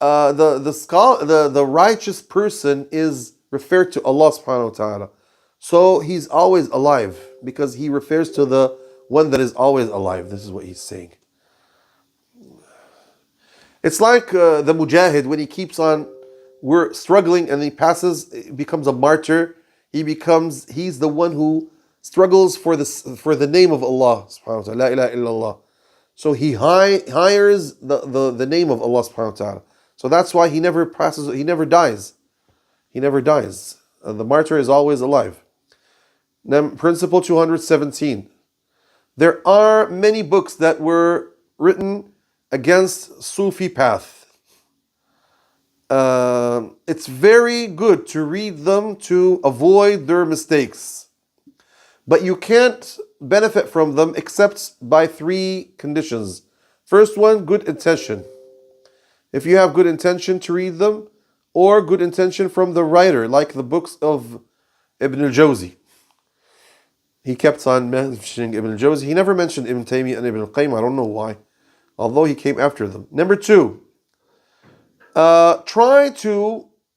the righteous person is referred to Allah subhanahu wa ta'ala. So he's always alive because he refers to the one that is always alive. This is what he's saying. It's like the mujahid, when he keeps on struggling and he passes, he becomes a martyr. He's the one who struggles for the name of Allah subhanahu wa ta'ala. La ilaha illallah. So he hires the name of Allah subhanahu wa ta'ala. So that's why he never passes, he never dies. He never dies. The martyr is always alive. Principle 217. There are many books that were written against Sufi path. It's very good to read them to avoid their mistakes. But you can't benefit from them except by 3 conditions. First one, good intention. If you have good intention to read them, or good intention from the writer, like the books of Ibn al-Jawzi. He kept on mentioning Ibn al-Jawzi. He never mentioned Ibn Taymiyyah and Ibn al-Qayyim. I don't know why, although he came after them. Number 2,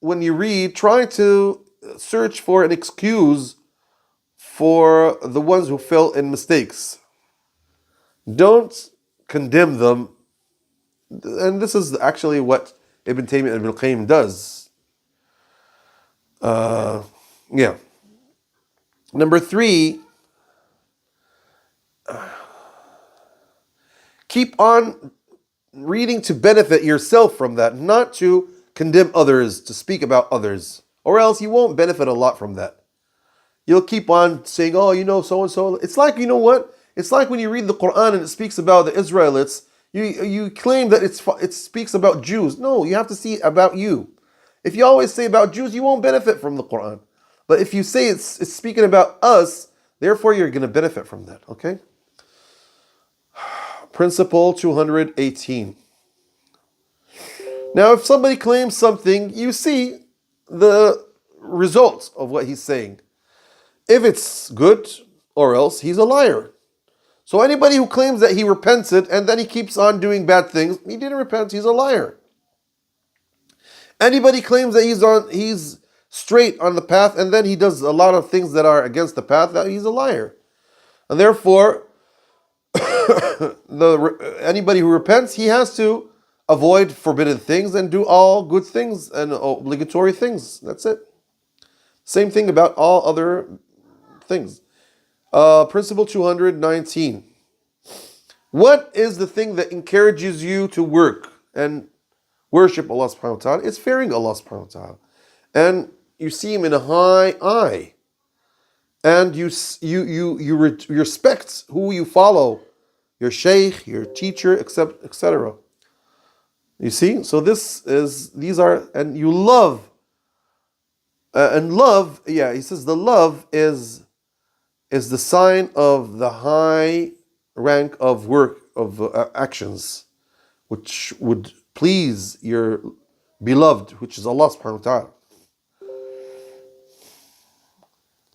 when you read, try to search for an excuse for the ones who fell in mistakes. Don't condemn them. And this is actually what Ibn Taymiyyah and Ibn al-Qayyim does. Yeah. Number 3, keep on reading to benefit yourself from that, not to condemn others, to speak about others, or else you won't benefit a lot from that. You'll keep on saying, oh, so and so. It's like, what? It's like when you read the Quran and it speaks about the Israelites, you claim that it speaks about Jews. No, you have to see about you. If you always say about Jews, you won't benefit from the Quran. But if you say it's speaking about us, therefore you're going to benefit from that. Okay? Principle 218. Now, if somebody claims something, you see the results of what he's saying. If it's good, or else he's a liar. So anybody who claims that he repented and then he keeps on doing bad things, he didn't repent, he's a liar. Anybody claims that he's straight on the path and then he does a lot of things that are against the path, that he's a liar. And therefore, anybody who repents, he has to avoid forbidden things and do all good things and obligatory things. That's it. Same thing about all other things. Principle 219. What is the thing that encourages you to work and worship Allah subhanahu wa ta'ala? It's fearing Allah subhanahu wa ta'ala. And you see Him in a high eye. And you respect who you follow, your sheikh, your teacher, etc. You see? So and you love. And love, he says the love is the sign of the high rank of work, of actions, which would please your beloved, which is Allah subhanahu wa ta'ala.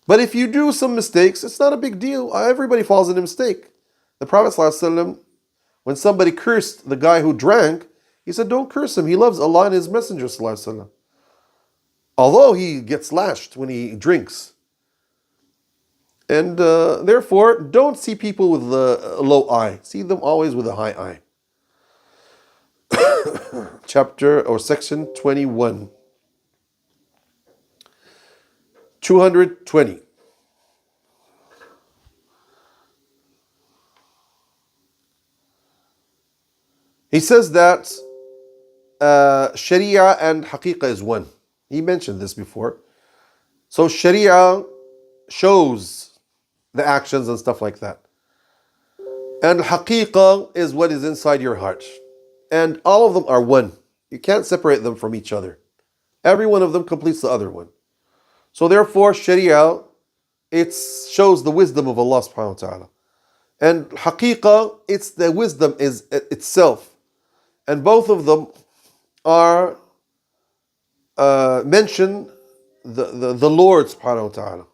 But if you do some mistakes, it's not a big deal. Everybody falls in a mistake. The Prophet ﷺ, when somebody cursed the guy who drank, he said, don't curse him. He loves Allah and His Messenger ﷺ. Although he gets lashed when he drinks. And therefore, don't see people with a low eye. See them always with a high eye. Section 21. 220. He says that Sharia and Haqiqa is one. He mentioned this before. So Sharia shows the actions and stuff like that. And Haqiqa is what is inside your heart. And all of them are one. You can't separate them from each other. Every one of them completes the other one. So therefore, Sharia, it shows the wisdom of Allah subhanahu wa ta'ala. And Haqiqa, it's the wisdom is itself. And both of them are mention the Lord subhanahu wa ta'ala.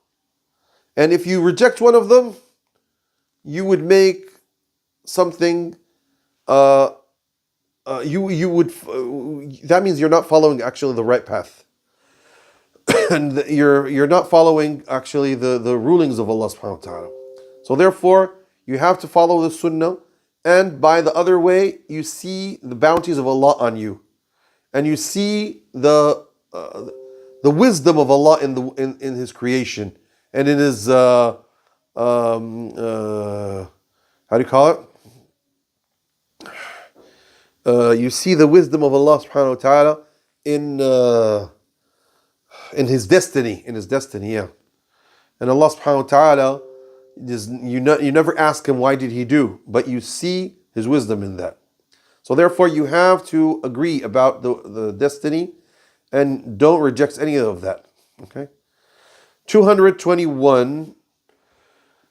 And if you reject one of them, you would make something you would that means you're not following actually the right path. And you're not following actually the rulings of Allah subhanahu wa ta'ala. So therefore, you have to follow the sunnah, and by the other way, you see the bounties of Allah on you. And you see the wisdom of Allah in His creation and in His how do you call it? You see the wisdom of Allah subhanahu wa ta'ala in His destiny, yeah. And Allah subhanahu wa ta'ala, you never ask Him why did He do, but you see His wisdom in that. So therefore you have to agree about the destiny and don't reject any of that. Okay? 221.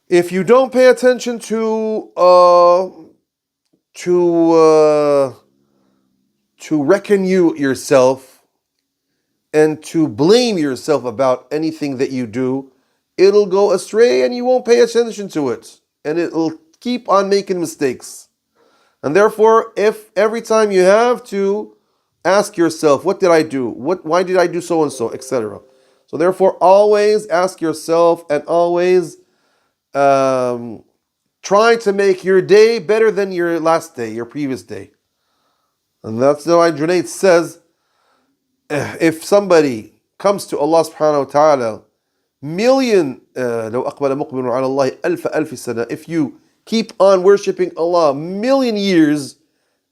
If you don't pay attention to reckon yourself and to blame yourself about anything that you do, it'll go astray and you won't pay attention to it. And it'll keep on making mistakes. And therefore, if every time you have to ask yourself, what did I do? Why did I do so and so, etc. So therefore, always ask yourself and always try to make your day better than your last day, your previous day. And that's why Junaid says, if somebody comes to Allah subhanahu wa ta'ala, if you keep on worshipping Allah 1,000,000 years,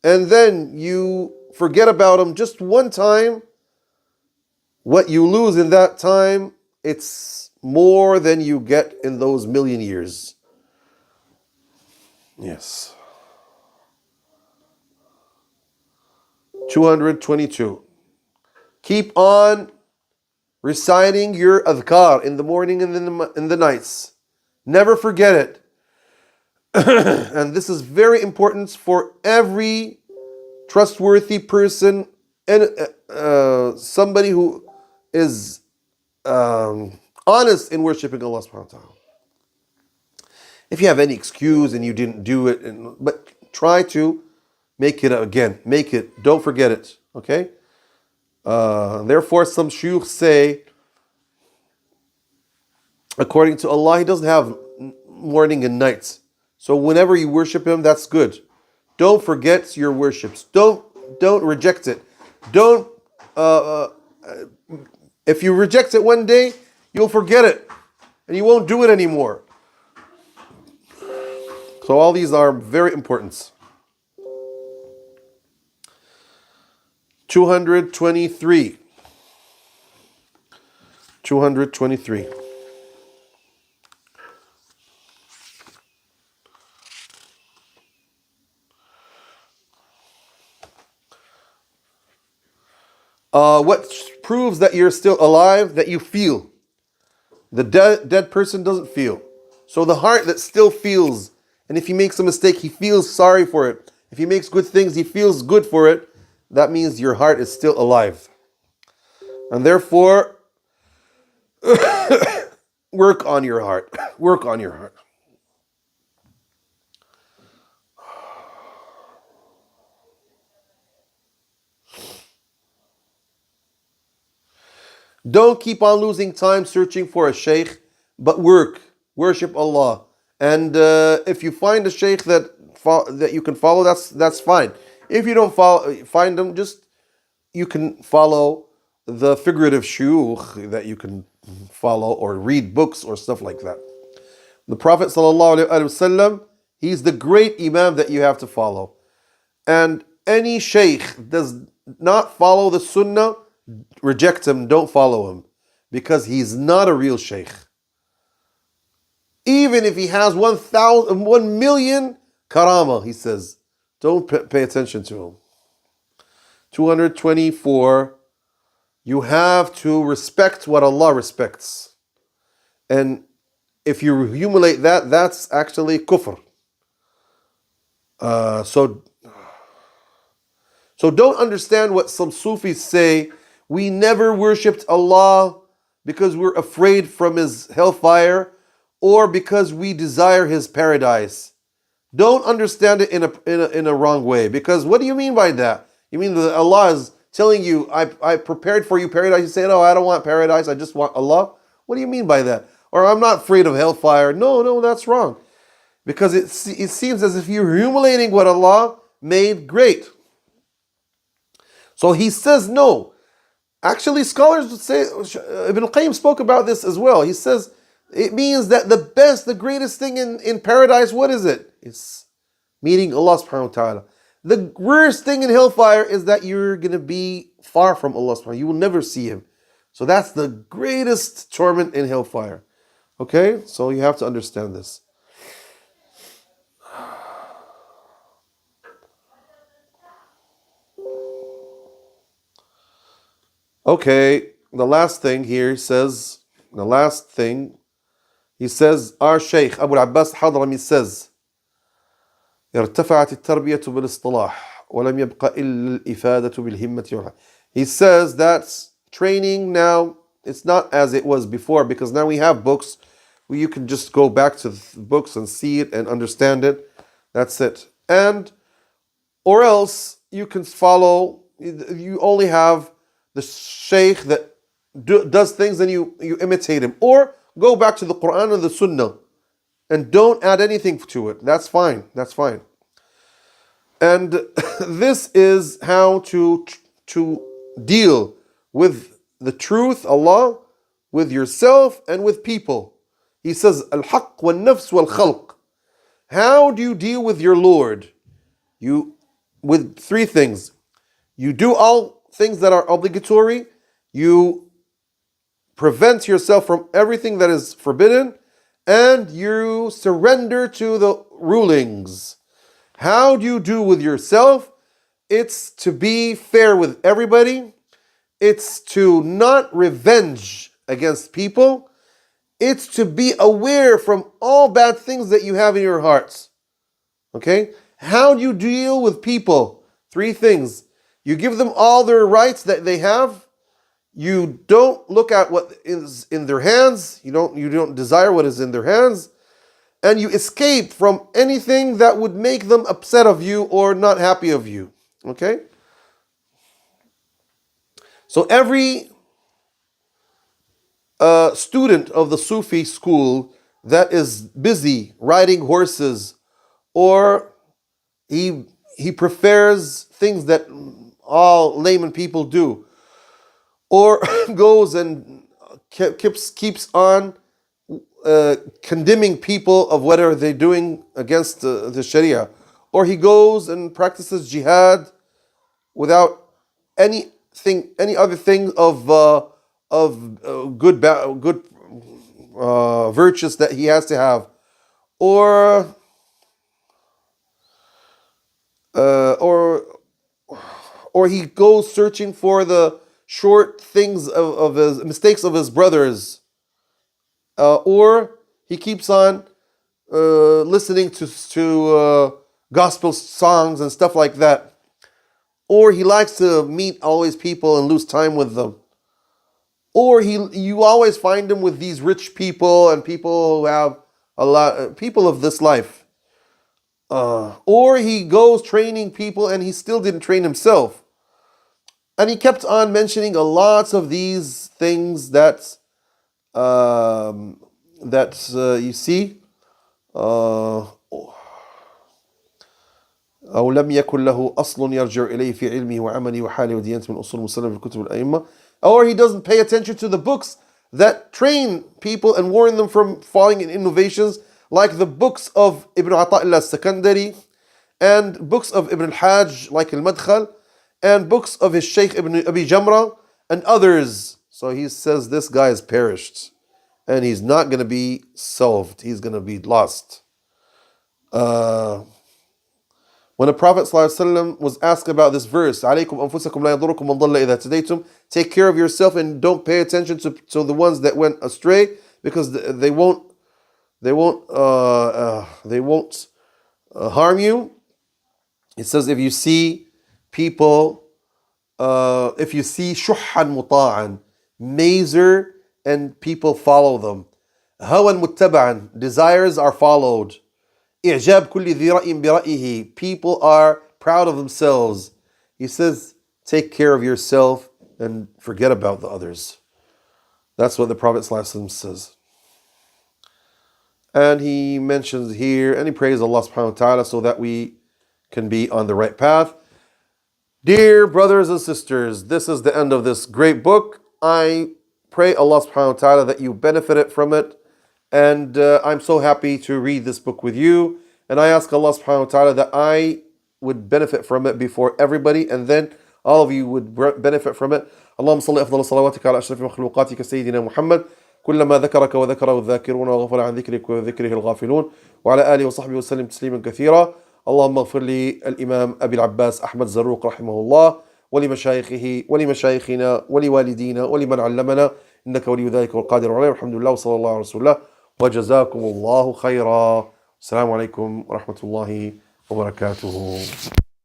and then you forget about Him just one time, what you lose in that time, it's more than you get in those 1,000,000 years. Yes. 222. Keep on reciting your adhkar in the morning and in the nights. Never forget it. And this is very important for every trustworthy person and somebody who is honest in worshiping Allah subhanahu wa ta'ala. If you have any excuse and you didn't do it, but try to make it again. Make it. Don't forget it. Okay? Therefore, some shuyukh say, according to Allah, He doesn't have morning and nights. So whenever you worship Him, that's good. Don't forget your worships. Don't reject it. Don't. If you reject it one day, you'll forget it, and you won't do it anymore. So all these are very important. 223. 223. What proves that you're still alive? That you feel. The dead person doesn't feel. So the heart that still feels, and if he makes a mistake, he feels sorry for it. If he makes good things, he feels good for it. That means your heart is still alive. And therefore, work on your heart. Work on your heart. Don't keep on losing time searching for a sheikh, but worship Allah. And if you find a sheikh that you can follow, that's fine. If you don't find them, you can follow the figurative shuyukh that you can follow, or read books or stuff like that. The Prophet ﷺ, he's the great imam that you have to follow. And any sheikh not follow the sunnah, reject him, don't follow him. Because he's not a real sheikh. Even if he has 1 million karama, he says, don't pay attention to him. 224, you have to respect what Allah respects. And if you humiliate that, that's actually kufr. So don't understand what some Sufis say. We never worshipped Allah because we're afraid from His hellfire or because we desire His paradise. Don't understand it in a wrong way. Because what do you mean by that? You mean that Allah is telling you, I prepared for you paradise. You say, no, I don't want paradise. I just want Allah. What do you mean by that? Or I'm not afraid of hellfire. No, that's wrong. Because it seems as if you're humiliating what Allah made great. So he says no. Actually, scholars would say, Ibn al-Qayyim spoke about this as well. He says, it means that the greatest thing in paradise, what is it? It's meeting Allah subhanahu wa ta'ala. The worst thing in hellfire is that you're going to be far from Allah subhanahu wa ta'ala. You will never see Him. So that's the greatest torment in hellfire. Okay? So you have to understand this. Okay, the last thing here says, our Shaykh Abu al-Abbas Hadrami says, ارتفعت التربية بالاصطلاح ولم يبقى إلا الإفادة بالهمة. He says that training now, it's not as it was before, because now we have books where you can just go back to the books and see it and understand it. That's it. Or else you can follow, you only have the Shaykh that does things and you imitate him. Or go back to the Quran and the Sunnah and don't add anything to it. That's fine. And this is how to deal with the truth, Allah, with yourself and with people. He says, Al-Haqq wal-Nafs wal-Khalq. How do you deal with your Lord? With three things. You do all things that are obligatory. You prevent yourself from everything that is forbidden. And you surrender to the rulings. How do you do with yourself? It's to be fair with everybody. It's to not revenge against people. It's to be aware from all bad things that you have in your hearts. Okay? How do you deal with people? Three things. You give them all their rights that they have. You don't look at what is in their hands. You don't desire what is in their hands. And you escape from anything that would make them upset of you or not happy of you. Okay? So every student of the Sufi school that is busy riding horses, or he prefers things that all layman people do, or goes and keeps on condemning people of whatever they're doing against the Sharia, or he goes and practices jihad without any other thing of good virtues that he has to have, or he goes searching for the short things of his mistakes of his brothers, or he keeps on listening to gospel songs and stuff like that, or he likes to meet always people and lose time with them, or you always find him with these rich people and people who have a lot, people of this life, or he goes training people and he still didn't train himself. And he kept on mentioning a lot of these things that you see. أو لم يكن له أصل يرجع إليه في علمه وعمله وحاله وديانته من أصول مسلمة في الكتب الأئمة. Or he doesn't pay attention to the books that train people and warn them from falling in innovations, like the books of Ibn Ata'illah al-Sakandari and books of Ibn al-Hajj like al-Madkhal, and books of his Shaykh Ibn Abi Jamrah and others. So he says this guy has perished and he's not going to be solved. He's going to be lost. When the Prophet ﷺ was asked about this verse, عليكم أنفسكم لا يضركم من ضل إذا اهتديتم, take care of yourself and don't pay attention to the ones that went astray, because they won't harm you. It says if you see people, if you see شحا مطاعا, mazer and people follow them, هوى متبعا, desires are followed, إعجاب كل ذي رأي برأيه, people are proud of themselves. He says, take care of yourself and forget about the others. That's what the Prophet ﷺ says. And he mentions here, and he prays Allah subhanahu wa ta'ala so that we can be on the right path. Dear brothers and sisters, this is the end of this great book. I pray Allah subhanahu wa ta'ala that you benefited from it. And I'm so happy to read this book with you. And I ask Allah subhanahu wa ta'ala that I would benefit from it before everybody, and then all of you would benefit from it. اللهم صل أفضل صلواتك على أشرف مخلوقاتك سيدنا محمد كلما ذكرك وذكره الذاكرون وغفل عن ذكرك وذكره الغافلون وعلى آله وصحبه وسلم تسليما كثيرا. اللهم اغفر لي الإمام أبي العباس أحمد زروق رحمه الله ولمشايخه ولمشايخنا ولوالدينا ولمن علمنا إنك ولي ذلك والقادر عليه. والحمد لله وصلى الله على رسول الله وجزاكم الله خيرا. السلام عليكم ورحمة الله وبركاته.